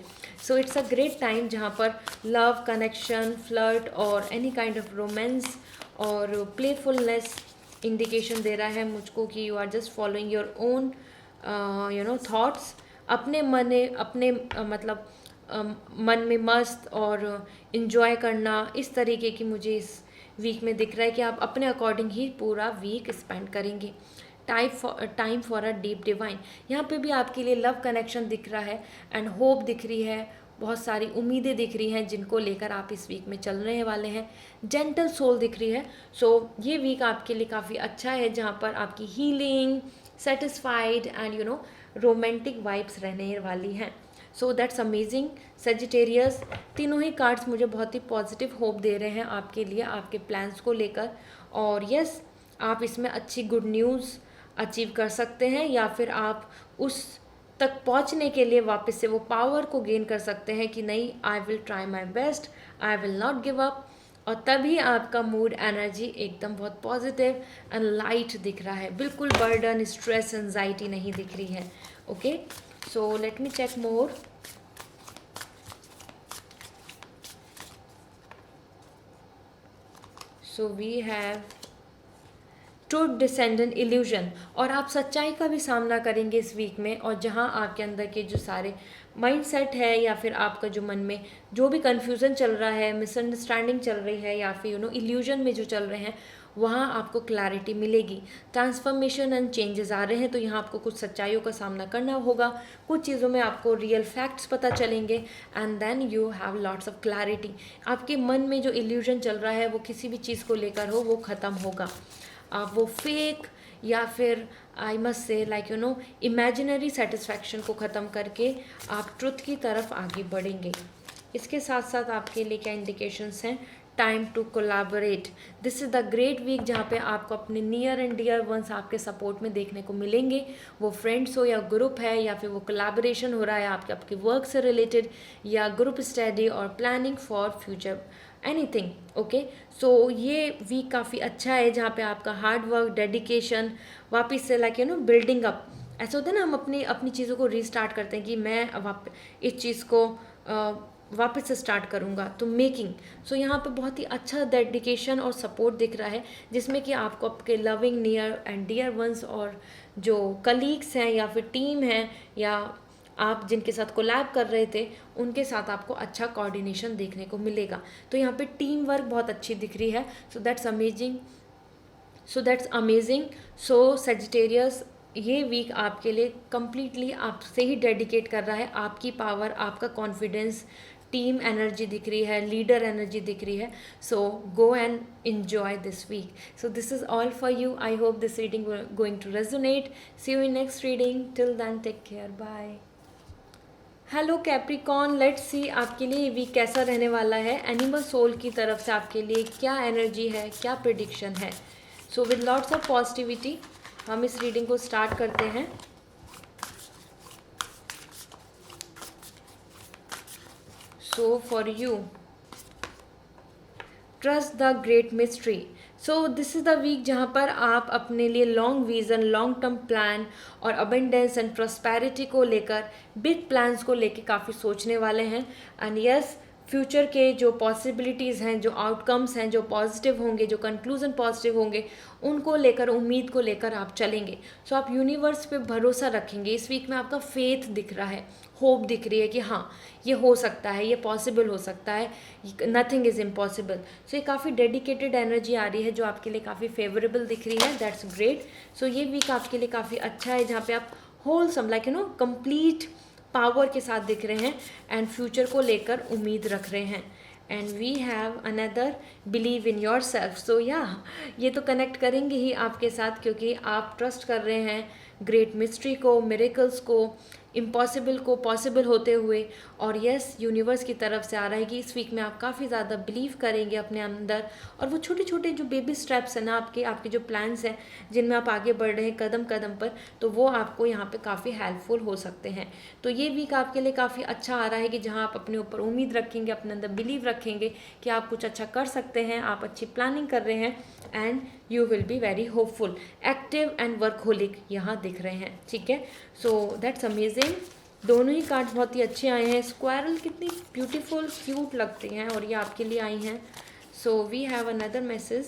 So it's a great time जहाँ पर लव, कनेक्शन, फ्लर्ट और एनी काइंड ऑफ रोमांस और प्लेफुलनेस इंडिकेशन दे रहा है मुझको कि you are just following your own thoughts. अपने मतलब मन में मस्त और इन्जॉय करना, इस तरीके की मुझे इस वीक में दिख रहा है कि आप अपने अकॉर्डिंग ही पूरा वीक स्पेंड करेंगे। Time for a deep divine, यहाँ पे भी आपके लिए लव कनेक्शन दिख रहा है एंड होप दिख रही है, बहुत सारी उम्मीदें दिख रही हैं जिनको लेकर आप इस वीक में चल रहे वाले हैं। जेंटल सोल दिख रही है। सो ये वीक आपके लिए काफ़ी अच्छा है जहाँ पर आपकी healing, satisfied and romantic vibes रहने वाली हैं। So that's amazing Sagittarius. तीनों ही कार्ड्स मुझे बहुत ही पॉजिटिव होप दे रहे हैं आपके लिए, आपके प्लान्स को लेकर। और यस, आप इसमें अच्छी गुड न्यूज़ अचीव कर सकते हैं या फिर आप उस तक पहुंचने के लिए वापस से वो पावर को गेन कर सकते हैं कि नहीं, आई will try my best, I will not give up. और तभी आपका मूड, एनर्जी एकदम बहुत पॉजिटिव एंड लाइट दिख रहा है। बिल्कुल बर्डन, स्ट्रेस, एंजाइटी नहीं दिख रही है। Okay, so let me check more. So we have truth descendant illusion, और आप सच्चाई का भी सामना करेंगे इस वीक में। और जहां आपके अंदर के जो सारे माइंडसेट है या फिर आपका जो मन में जो भी कन्फ्यूज़न चल रहा है, मिसअंडरस्टैंडिंग चल रही है या फिर इल्यूजन में जो चल रहे हैं, वहाँ आपको क्लैरिटी मिलेगी। ट्रांसफॉर्मेशन एंड चेंजेस आ रहे हैं, तो यहाँ आपको कुछ सच्चाइयों का सामना करना होगा। कुछ चीज़ों में आपको रियल फैक्ट्स पता चलेंगे and then you have lots of clarity. आपके मन में जो इल्यूजन चल रहा है वो किसी भी चीज़ को लेकर हो, वो ख़त्म होगा। आप वो फेक या फिर I must say imaginary satisfaction को ख़त्म करके आप ट्रुथ की तरफ आगे बढ़ेंगे। इसके साथ साथ आपके लिए क्या इंडिकेशंस हैं? Time to collaborate, this is the great week जहाँ पे आपको अपने नियर एंड डियर वंस आपके सपोर्ट में देखने को मिलेंगे। वो फ्रेंड्स हो या ग्रुप है या फिर वो कोलैबोरेशन हो रहा है आपके वर्क से रिलेटेड या ग्रुप स्टडी और planning for future anything. Okay, so ये वीक काफ़ी अच्छा है जहाँ पे आपका हार्ड वर्क, डेडिकेशन वापस से बिल्डिंग अप। ऐसा होता है ना, हम अपनी चीज़ों को रीस्टार्ट करते हैं कि मैं इस चीज़ को वापस से स्टार्ट करूँगा, तो मेकिंग। सो यहाँ पे बहुत ही अच्छा डेडिकेशन और सपोर्ट दिख रहा है जिसमें कि आपको आपके loving near and dear ones और जो कलीग्स हैं या फिर टीम हैं या आप जिनके साथ कोलैब कर रहे थे, उनके साथ आपको अच्छा कोऑर्डिनेशन देखने को मिलेगा। तो यहाँ पे टीम वर्क बहुत अच्छी दिख रही है। So that's amazing. So Sagittarius, ये वीक आपके लिए कम्प्लीटली आपसे ही डेडिकेट कर रहा है। आपकी पावर, आपका कॉन्फिडेंस, टीम एनर्जी दिख रही है, लीडर एनर्जी दिख रही है। So go and enjoy this week. So this is all for you. I hope this reading going to resonate. See you in next reading. Till then, take care. Bye. Hello Capricorn, let's see आपके लिए ये week कैसा रहने वाला है। Animal soul की तरफ से आपके लिए क्या एनर्जी है, क्या प्रिडिक्शन है। So with lots of positivity हम इस रीडिंग को स्टार्ट करते हैं। So for you, trust the great mystery. So this is the week जहाँ पर आप अपने लिए long vision, long term plan और अबेंडेंस एंड प्रॉस्पेरिटी को लेकर, बिग प्लान्स को लेकर काफ़ी सोचने वाले हैं। एंड यस, फ्यूचर के जो पॉसिबिलिटीज़ हैं, जो आउटकम्स हैं, जो पॉजिटिव होंगे, जो कंक्लूज़न पॉजिटिव होंगे, उनको लेकर, उम्मीद को लेकर आप चलेंगे। सो आप यूनिवर्स पे भरोसा रखेंगे। इस वीक में आपका फेथ दिख रहा है, होप दिख रही है कि हाँ, ये हो सकता है, ये पॉसिबल हो सकता है, नथिंग इज़ इम्पॉसिबल। सो ये काफ़ी डेडिकेटेड एनर्जी आ रही है जो आपके लिए काफ़ी फेवरेबल दिख रही है। That's great. सो ये वीक आपके लिए काफ़ी अच्छा है जहाँ पे आप होलसम कंप्लीट पावर के साथ दिख रहे हैं एंड फ्यूचर को लेकर उम्मीद रख रहे हैं। And we have another believe in yourself. So yeah ये तो कनेक्ट करेंगे ही आपके साथ क्योंकि आप ट्रस्ट कर रहे हैं ग्रेट मिस्ट्री को, मिरेकल्स को, इम्पॉसिबल को पॉसिबल होते हुए। और यस, यूनिवर्स की तरफ से आ रहा है कि इस वीक में आप काफ़ी ज़्यादा बिलीव करेंगे अपने अंदर, और वो छोटे छोटे जो बेबी स्टेप्स हैं ना आपके आपके जो प्लान्स हैं जिनमें आप आगे बढ़ रहे हैं कदम कदम पर, तो वो आपको यहाँ पे काफ़ी हेल्पफुल हो सकते हैं। तो ये वीक आपके लिए काफ़ी अच्छा आ रहा है कि जहाँ आप अपने ऊपर उम्मीद रखेंगे, अपने अंदर बिलीव रखेंगे कि आप कुछ अच्छा कर सकते हैं, आप अच्छी प्लानिंग कर रहे हैं, and you will be very hopeful. Active and workaholic यहाँ दिख रहे हैं, ठीक है। So that's amazing. दोनों ही कार्ड्स बहुत ही अच्छे आए हैं। स्क्वायरल कितनी ब्यूटीफुल क्यूट लगती हैं और ये आपके लिए आई हैं। So we have another message,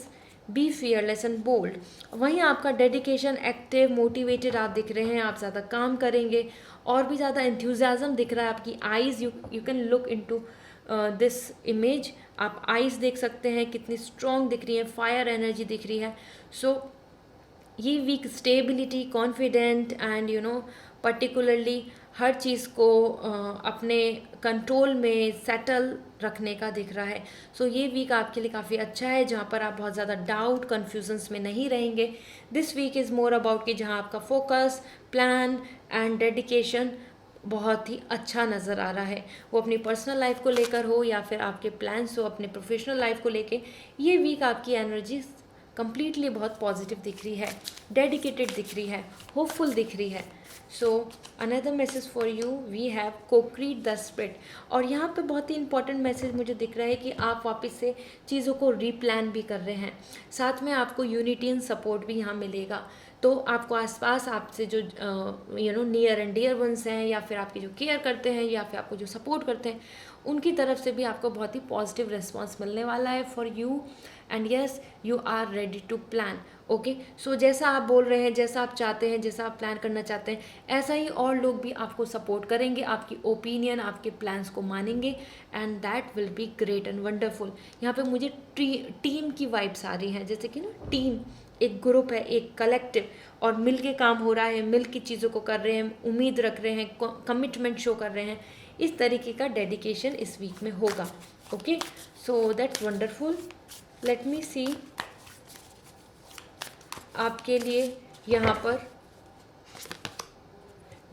be fearless and bold. वहीं आपका डेडिकेशन, एक्टिव, मोटिवेटेड आप दिख रहे हैं, आप ज़्यादा काम करेंगे और भी ज़्यादा एंथुजियाज्म दिख रहा है आपकी eyes. You can look into this image, आप आईज़ देख सकते हैं कितनी स्ट्रॉन्ग दिख रही है, फायर एनर्जी दिख रही है। सो ये week stability, confident and particularly हर चीज़ को अपने कंट्रोल में सेटल रखने का दिख रहा है। सो ये वीक आपके लिए काफ़ी अच्छा है जहाँ पर आप बहुत ज़्यादा डाउट कन्फ्यूजन्स में नहीं रहेंगे। This week is more about कि जहाँ आपका फोकस, प्लान एंड डेडिकेशन बहुत ही अच्छा नज़र आ रहा है, वो अपनी पर्सनल लाइफ को लेकर हो या फिर आपके प्लान्स हो अपने प्रोफेशनल लाइफ को लेके। ये वीक आपकी एनर्जी कंप्लीटली बहुत पॉजिटिव दिख रही है, डेडिकेटेड दिख रही है, होपफुल दिख रही है। So another message for you, we have concrete the spirit. और यहाँ पे बहुत ही इंपॉर्टेंट मैसेज मुझे दिख रहा है कि आप वापस से चीज़ों को रीप्लान भी कर रहे हैं, साथ में आपको यूनिटी एंड सपोर्ट भी यहाँ मिलेगा। तो आपको आसपास आपसे जो नियर एंड डियर वंस हैं या फिर आपकी जो केयर करते हैं या फिर आपको जो सपोर्ट करते हैं, उनकी तरफ से भी आपको बहुत ही पॉजिटिव रिस्पॉन्स मिलने वाला है for you. And yes, you are ready to plan. Okay, so जैसा आप बोल रहे हैं, जैसा आप चाहते हैं, जैसा आप प्लान करना चाहते हैं, ऐसा ही और लोग भी आपको सपोर्ट करेंगे, आपकी ओपिनियन, आपके प्लान्स को मानेंगे, and that will be great and wonderful. यहाँ पे मुझे टीम की वाइब्स आ रही हैं, जैसे कि ना टीम एक ग्रुप है, एक कलेक्टिव, और मिल के काम हो रहा है, मिल की चीज़ों को कर रहे हैं, उम्मीद रख रहे हैं, कमिटमेंट शो कर रहे हैं। इस तरीके का डेडिकेशन इस वीक में होगा। Okay, so that's wonderful. Let me see आपके लिए यहाँ पर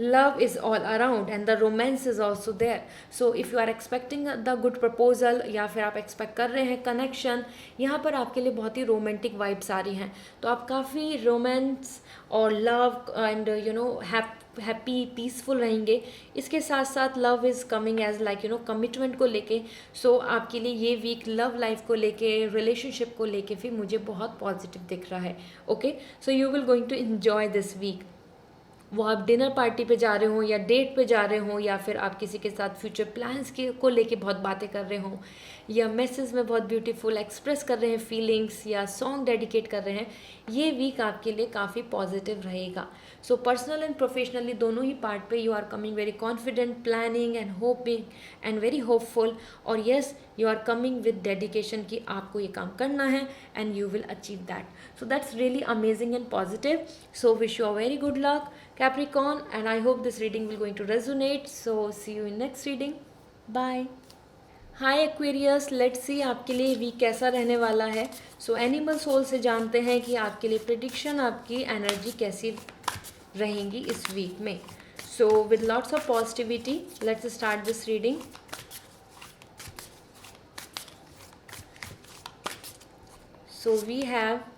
love is all around and the romance is also there. So if you are expecting the good proposal या फिर आप expect कर रहे हैं connection, यहाँ पर आपके लिए बहुत ही romantic vibes आ रही हैं। तो आप काफ़ी romance और love and happy peaceful रहेंगे। इसके साथ साथ love is coming as like commitment को लेके। So आपके लिए ये week love life को लेके, relationship को लेके फिर मुझे बहुत positive दिख रहा है। Okay, so you will going to enjoy this week। वो आप डिनर पार्टी पे जा रहे हो या डेट पे जा रहे हो या फिर आप किसी के साथ फ्यूचर प्लान्स के को लेके बहुत बातें कर रहे हो या मैसेज में बहुत ब्यूटीफुल एक्सप्रेस कर रहे हैं फीलिंग्स या सॉन्ग डेडिकेट कर रहे हैं, ये वीक आपके लिए काफ़ी पॉजिटिव रहेगा। सो पर्सनल एंड प्रोफेशनली दोनों ही पार्ट पे you are coming very confident, planning and hoping and very hopeful. और yes, you are coming with dedication कि आपको ये काम करना है and you will achieve that. So that's really amazing and positive. So wish you a very good luck, Capricorn, and I hope this reading will going to resonate. So see you in next reading. Bye. Hi Aquarius, let's see आपके लिए week कैसा रहने वाला है. So animal soul से जानते हैं कि आपके लिए प्रिडिक्शन, आपकी एनर्जी कैसी रहेंगी इस वीक में. So with lots of positivity, let's start this reading. So we have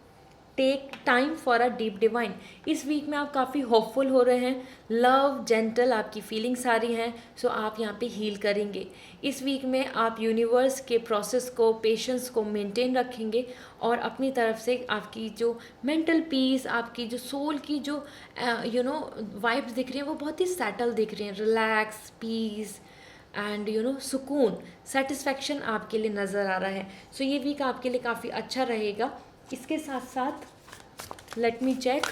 take time for a deep divine. इस वीक में आप काफ़ी होपफुल हो रहे हैं, लव, जेंटल आपकी फीलिंग्स आ रही हैं. सो आप यहाँ पे हील करेंगे. इस वीक में आप यूनिवर्स के प्रोसेस को, पेशेंस को मेंटेन रखेंगे और अपनी तरफ से आपकी जो मेंटल पीस, आपकी जो सोल की जो वाइब्स दिख रही हैं वो बहुत ही सेटल दिख रही हैं. रिलैक्स, पीस एंड सुकून, सेटिस्फैक्शन आपके लिए नज़र आ रहा है. सो ये वीक आपके लिए काफ़ी अच्छा रहेगा. इसके साथ साथ लेट मी चेक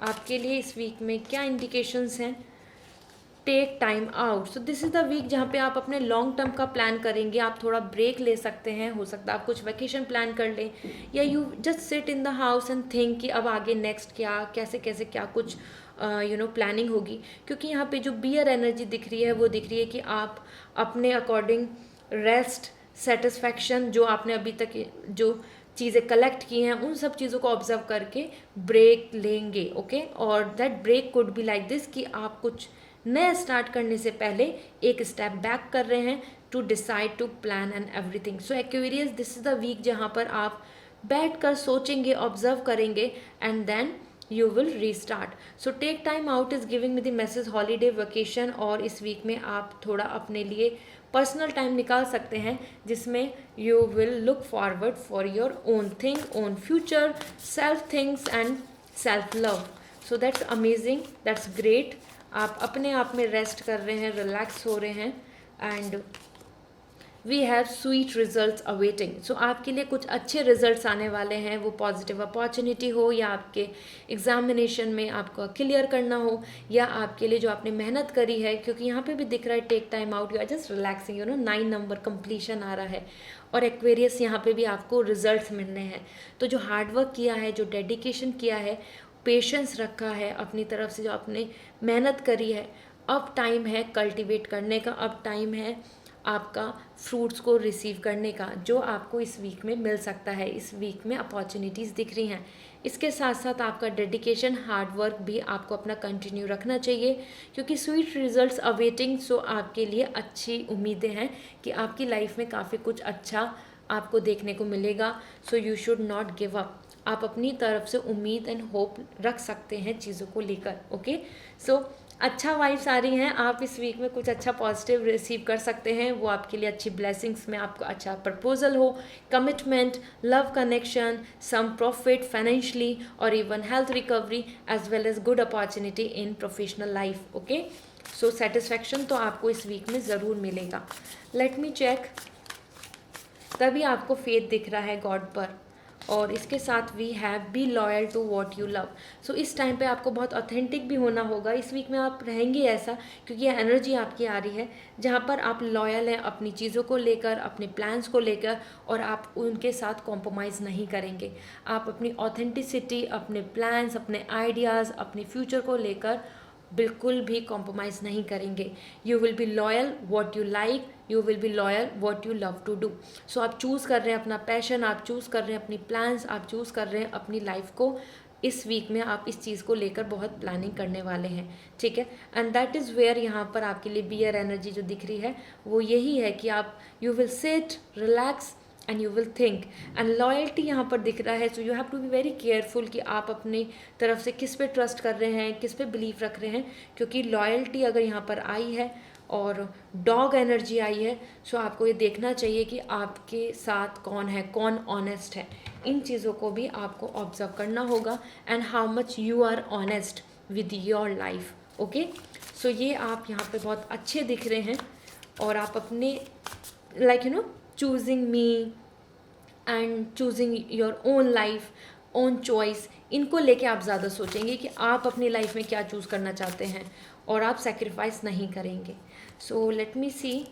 आपके लिए इस वीक में क्या इंडिकेशंस हैं. Take time out. So this is the week जहाँ पे आप अपने लॉन्ग टर्म का प्लान करेंगे. आप थोड़ा ब्रेक ले सकते हैं, हो सकता है आप कुछ वैकेशन प्लान कर लें या you just sit in the house and think कि अब आगे नेक्स्ट क्या, कैसे कैसे क्या कुछ प्लानिंग होगी. क्योंकि यहाँ पे जो बियर एनर्जी दिख रही है वो दिख रही है कि आप अपने अकॉर्डिंग रेस्ट, सेटिस्फैक्शन जो आपने अभी तक जो चीज़ें कलेक्ट की हैं, उन सब चीज़ों को ऑब्जर्व करके ब्रेक लेंगे, ओके। और that break could be like this कि आप कुछ नया स्टार्ट करने से पहले एक स्टेप बैक कर रहे हैं to decide, to plan and everything. So Aquarius, this is the week जहाँ पर आप बैठ कर सोचेंगे, ऑब्जर्व करेंगे and then you will restart. So take time out is giving me the message holiday vacation. और इस वीक में आप थोड़ा अपने लिए पर्सनल टाइम निकाल सकते हैं जिसमें you will look forward for your own thing, own future, self things and self love. So that's amazing, that's great. आप अपने आप में रेस्ट कर रहे हैं, रिलैक्स हो रहे हैं and we have sweet results awaiting. So आपके लिए कुछ अच्छे रिजल्ट्स आने वाले हैं, वो पॉजिटिव अपॉर्चुनिटी हो या आपके एग्जामिनेशन में आपको क्लियर करना हो या आपके लिए जो आपने मेहनत करी है, क्योंकि यहाँ पे भी दिख रहा है take time out, you are just relaxing, 9 number completion आ रहा है। और एक्वेरियस यहाँ पे भी आपको रिजल्ट्स मिलने हैं। तो जो हार्डवर्क किया है, जो डेडिकेशन किया है, पेशेंस रखा है अपनी तरफ से, जो आपने मेहनत करी है, अब टाइम है कल्टिवेट करने का, अब टाइम है आपका फ्रूट्स को रिसीव करने का, जो आपको इस वीक में मिल सकता है। इस वीक में अपॉर्चुनिटीज़ दिख रही हैं। इसके साथ साथ आपका डेडिकेशन, हार्डवर्क भी आपको अपना कंटिन्यू रखना चाहिए, क्योंकि स्वीट रिजल्ट्स अवेटिंग। सो आपके लिए अच्छी उम्मीदें हैं कि आपकी लाइफ में काफ़ी कुछ अच्छा आपको देखने को मिलेगा। So you should not give up. आप अपनी तरफ से उम्मीद एंड होप रख सकते हैं चीज़ों को लेकर, ओके। सो अच्छा वाइब्स आ रही हैं, आप इस वीक में कुछ अच्छा पॉजिटिव रिसीव कर सकते हैं। वो आपके लिए अच्छी ब्लेसिंग्स में आपको अच्छा प्रपोजल हो, commitment, love connection, some profit financially और even health recovery as well as good opportunity in professional life, okay. So satisfaction तो आपको इस वीक में ज़रूर मिलेगा। Let me check. तभी आपको फेथ दिख रहा है गॉड पर। और इसके साथ we have be loyal to what you love. So इस टाइम पे आपको बहुत ऑथेंटिक भी होना होगा। इस वीक में आप रहेंगे ऐसा, क्योंकि ये एनर्जी आपकी आ रही है जहाँ पर आप लॉयल हैं अपनी चीज़ों को लेकर, अपने प्लान्स को लेकर, और आप उनके साथ कॉम्प्रोमाइज़ नहीं करेंगे। आप अपनी ऑथेंटिसिटी, अपने प्लान्स, अपने आइडियाज़, अपने फ्यूचर को लेकर बिल्कुल भी कॉम्प्रोमाइज़ नहीं करेंगे। You will be loyal what you like, you will be loyal what you love to do. So आप चूज़ कर रहे हैं अपना पैशन, आप चूज़ कर रहे हैं अपनी प्लान्स, आप चूज़ कर रहे हैं अपनी लाइफ को। इस वीक में आप इस चीज़ को लेकर बहुत प्लानिंग करने वाले हैं, ठीक है। एंड दैट इज़ वेयर यहाँ पर आपके लिए बियर एनर्जी जो दिख रही है वो यही है कि आप you will sit, relax and you will think. And loyalty यहाँ पर दिख रहा है। So you have to be very careful कि आप अपनी तरफ से किस पे ट्रस्ट कर रहे हैं, किस पे बिलीव रख रहे हैं, क्योंकि लॉयल्टी अगर यहाँ पर आई है और डॉग एनर्जी आई है, सो आपको ये देखना चाहिए कि आपके साथ कौन है, कौन ऑनेस्ट है। इन चीज़ों को भी आपको ऑब्जर्व करना होगा and how much you are honest with your life, okay. So ये आप यहाँ पे बहुत अच्छे दिख रहे हैं और आप अपने choosing me and choosing your own life, own choice, इनको लेके आप ज़्यादा सोचेंगे कि आप अपनी लाइफ में क्या चूज़ करना चाहते हैं और आप सेक्रीफाइस नहीं करेंगे। So let me see,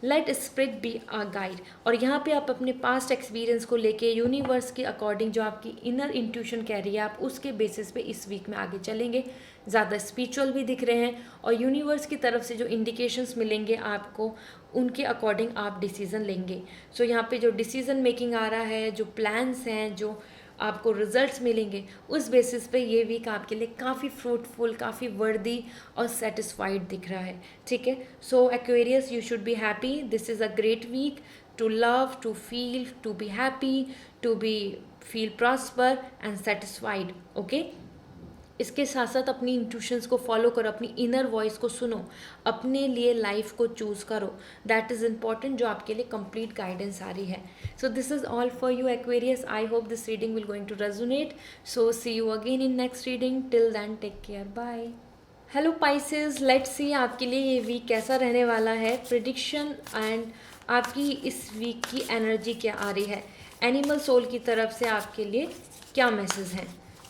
let spirit be a guide. और यहाँ पे आप अपने पास्ट एक्सपीरियंस को लेके यूनिवर्स के अकॉर्डिंग जो आपकी इनर इंट्यूशन कह रही है, आप उसके बेसिस पे इस वीक में आगे चलेंगे। ज़्यादा स्पिरिचुअल भी दिख रहे हैं और यूनिवर्स की तरफ से जो इंडिकेशंस मिलेंगे आपको, उनके अकॉर्डिंग आप डिसीज़न लेंगे। सो यहाँ पे जो डिसीज़न मेकिंग आ रहा है, जो प्लान्स हैं, जो आपको रिजल्ट्स मिलेंगे, उस बेसिस पे ये वीक आपके लिए काफ़ी फ्रूटफुल, काफ़ी वर्दी और सेटिस्फाइड दिख रहा है, ठीक है। So Aquarius, you should be happy. This is a great week to love, to feel, to be happy, to be feel prosper and satisfied, okay. इसके साथ साथ अपनी इंट्यूशंस को फॉलो करो, अपनी इनर वॉइस को सुनो, अपने लिए लाइफ को चूज़ करो। दैट इज़ इम्पॉर्टेंट, जो आपके लिए कंप्लीट गाइडेंस आ रही है। So this is all for you Aquarius. I hope this reading will going to resonate. So see you again in next reading. Till then take care, bye. Hello Pisces, let's see आपके लिए ये week कैसा रहने वाला है। Prediction and आपकी इस week की एनर्जी क्या आ रही है, एनिमल सोल की तरफ से आपके लिए क्या मैसेज हैं।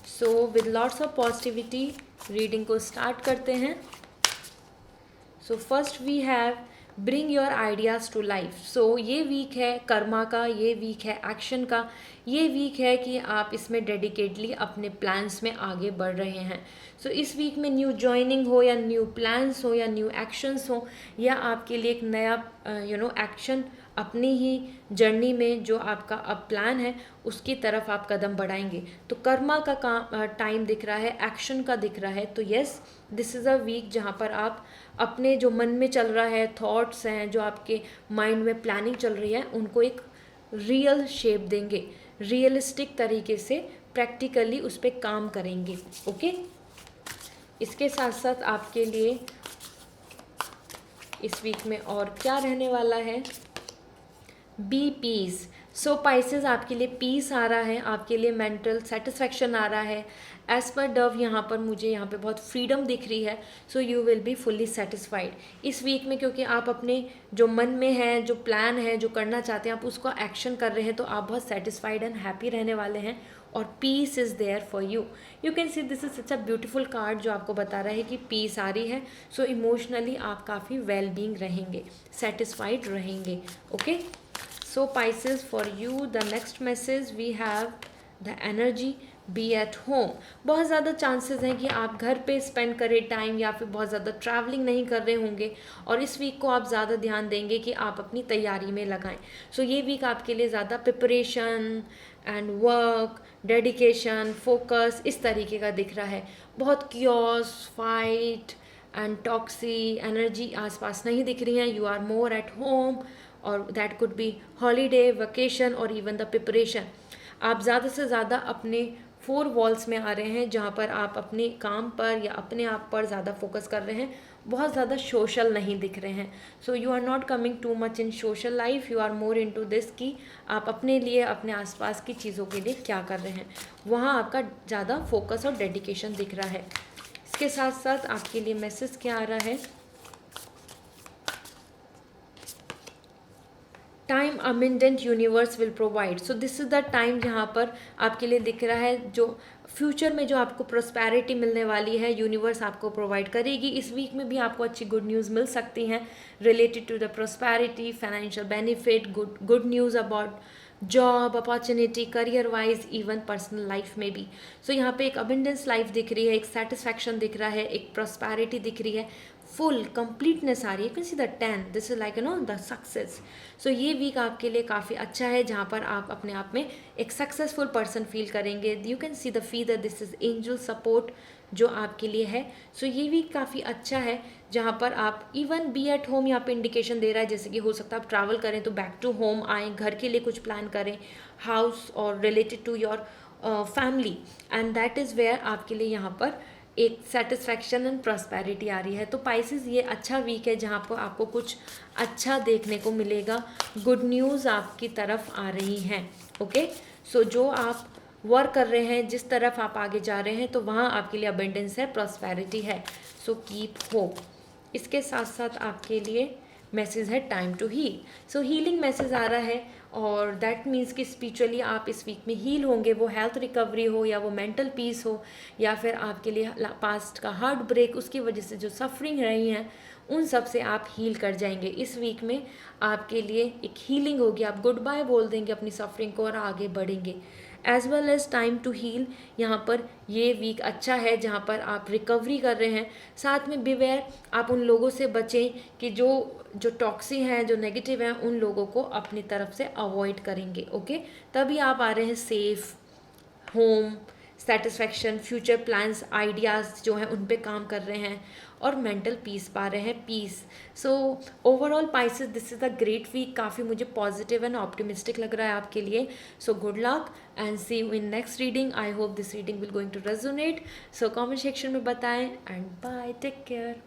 So with lots of positivity reading को स्टार्ट करते हैं। So first we have bring your ideas to life. So ये वीक है कर्मा का, ये वीक है एक्शन का, ये वीक है कि आप इसमें डेडिकेटली अपने प्लान्स में आगे बढ़ रहे हैं। सो इस वीक में न्यू जॉइनिंग हो या न्यू प्लान्स हो या न्यू एक्शंस हो, या आपके लिए एक नया एक्शन अपनी ही जर्नी में जो आपका अब प्लान है उसकी तरफ आप कदम बढ़ाएंगे। तो कर्मा का काम टाइम दिख रहा है, एक्शन का दिख रहा है। तो yes, this is a week जहाँ पर आप अपने जो मन में चल रहा है, थॉट्स हैं, जो आपके माइंड में प्लानिंग चल रही है, उनको एक रियल शेप देंगे, रियलिस्टिक तरीके से प्रैक्टिकली उस पर काम करेंगे। ओके, इसके साथ साथ आपके लिए इस वीक में और क्या रहने वाला है, बी पीस। सो पाइसेस आपके लिए पीस आ रहा है, आपके लिए मेंटल सेटिस्फैक्शन आ रहा है। एज पर डव यहाँ पर मुझे यहाँ पे बहुत फ्रीडम दिख रही है। So you will be fully satisfied इस वीक में, क्योंकि आप अपने जो मन में है, जो प्लान है, जो करना चाहते हैं, आप उसको एक्शन कर रहे हैं, तो आप बहुत सेटिस्फाइड एंड हैप्पी रहने वाले हैं। और peace is there for you. You can see this is such a beautiful card जो आपको बता रहा है कि पीस आ रही है। सो इमोशनली आप काफ़ी वेल बींग रहेंगे, सेटिस्फाइड रहेंगे। Okay, so Pisces, for you the next message we have the energy, be at home। बहुत ज़्यादा चांसेस हैं कि आप घर पे स्पेंड करें टाइम, या फिर बहुत ज़्यादा ट्रैवलिंग नहीं कर रहे होंगे, और इस वीक को आप ज़्यादा ध्यान देंगे कि आप अपनी तैयारी में लगाएं। सो ये वीक आपके लिए ज़्यादा preparation and work, dedication, focus इस तरीके का दिख रहा है। बहुत chaos, fight and toxic energy आसपास नहीं दिख रही हैं। You are more at home, और that could be holiday, vacation और इवन द प्रिपरेशन। आप ज़्यादा से ज़्यादा अपने 4 वॉल्स में आ रहे हैं, जहाँ पर आप अपने काम पर या अपने आप पर ज़्यादा फोकस कर रहे हैं। बहुत ज़्यादा सोशल नहीं दिख रहे हैं। So you are not coming too much in social life, you are more into this कि आप अपने लिए, अपने आसपास की चीज़ों के लिए क्या कर रहे हैं, वहाँ आपका ज़्यादा फोकस और डेडिकेशन दिख रहा है। इसके साथ साथ आपके लिए मैसेज क्या आ रहा है, time abundant universe will provide. So this is the time जहाँ पर आपके लिए दिख रहा है जो फ्यूचर में जो आपको प्रोस्पैरिटी मिलने वाली है, यूनिवर्स आपको प्रोवाइड करेगी। इस वीक में भी आपको अच्छी गुड न्यूज़ मिल सकती हैं related to the prosperity, financial benefit, good news about job opportunity, career wise, even personal life में भी। सो यहाँ पे एक अबंडेंस लाइफ दिख रही है, एक सेटिस्फैक्शन दिख रहा है, एक प्रोस्पैरिटी दिख रही है, फुल कंप्लीटनेस आ रही है। You can see the 10, this is like the success. So ये वीक आपके लिए काफ़ी अच्छा है, जहाँ पर आप अपने आप में एक सक्सेसफुल पर्सन फील करेंगे। You can see the feather, this is angel support जो आपके लिए है। सो ये वीक काफ़ी अच्छा है, जहाँ पर आप इवन बी एट होम यहाँ पे इंडिकेशन दे रहा है, जैसे कि हो सकता है आप ट्रैवल करें तो बैक टू होम आएँ, घर के लिए कुछ प्लान करें, हाउस और related to your family, and that is where आपके लिए यहाँ पर एक सेटिस्फैक्शन एंड प्रॉस्पेरिटी आ रही है। तो पाइसेस ये अच्छा वीक है, जहाँ पर आपको कुछ अच्छा देखने को मिलेगा, गुड न्यूज़ आपकी तरफ आ रही हैं। ओके, सो जो आप वर्क कर रहे हैं, जिस तरफ आप आगे जा रहे हैं, तो वहाँ आपके लिए अबंडेंस है, प्रॉस्पेरिटी है। So keep hope. इसके साथ साथ आपके लिए मैसेज है time to heal. So healing message आ रहा है, और दैट मीन्स कि स्पिरिचुअली आप इस वीक में हील होंगे, वो हेल्थ रिकवरी हो, या वो मेंटल पीस हो, या फिर आपके लिए पास्ट का हार्ट ब्रेक, उसकी वजह से जो सफरिंग रही हैं, उन सब से आप हील कर जाएंगे। इस वीक में आपके लिए एक हीलिंग होगी, आप गुड बाय बोल देंगे अपनी सफरिंग को और आगे बढ़ेंगे। As well as time to heal, यहाँ पर ये वीक अच्छा है जहाँ पर आप रिकवरी कर रहे हैं। साथ में बिवेयर, आप उन लोगों से बचें कि जो टॉक्सी हैं, जो नेगेटिव हैं, उन लोगों को अपनी तरफ से अवॉइड करेंगे। ओके, तभी आप आ रहे हैं safe, home, satisfaction, future plans, ideas जो हैं उन पे काम कर रहे हैं, और मेंटल पीस पा रहे हैं, peace. So overall Pisces, this is a great week, काफ़ी मुझे पॉजिटिव एंड ऑप्टिमिस्टिक लग रहा है आपके लिए। So good luck and see you in next reading. I hope this reading will going to resonate. So comment section में बताएं, and bye, take care.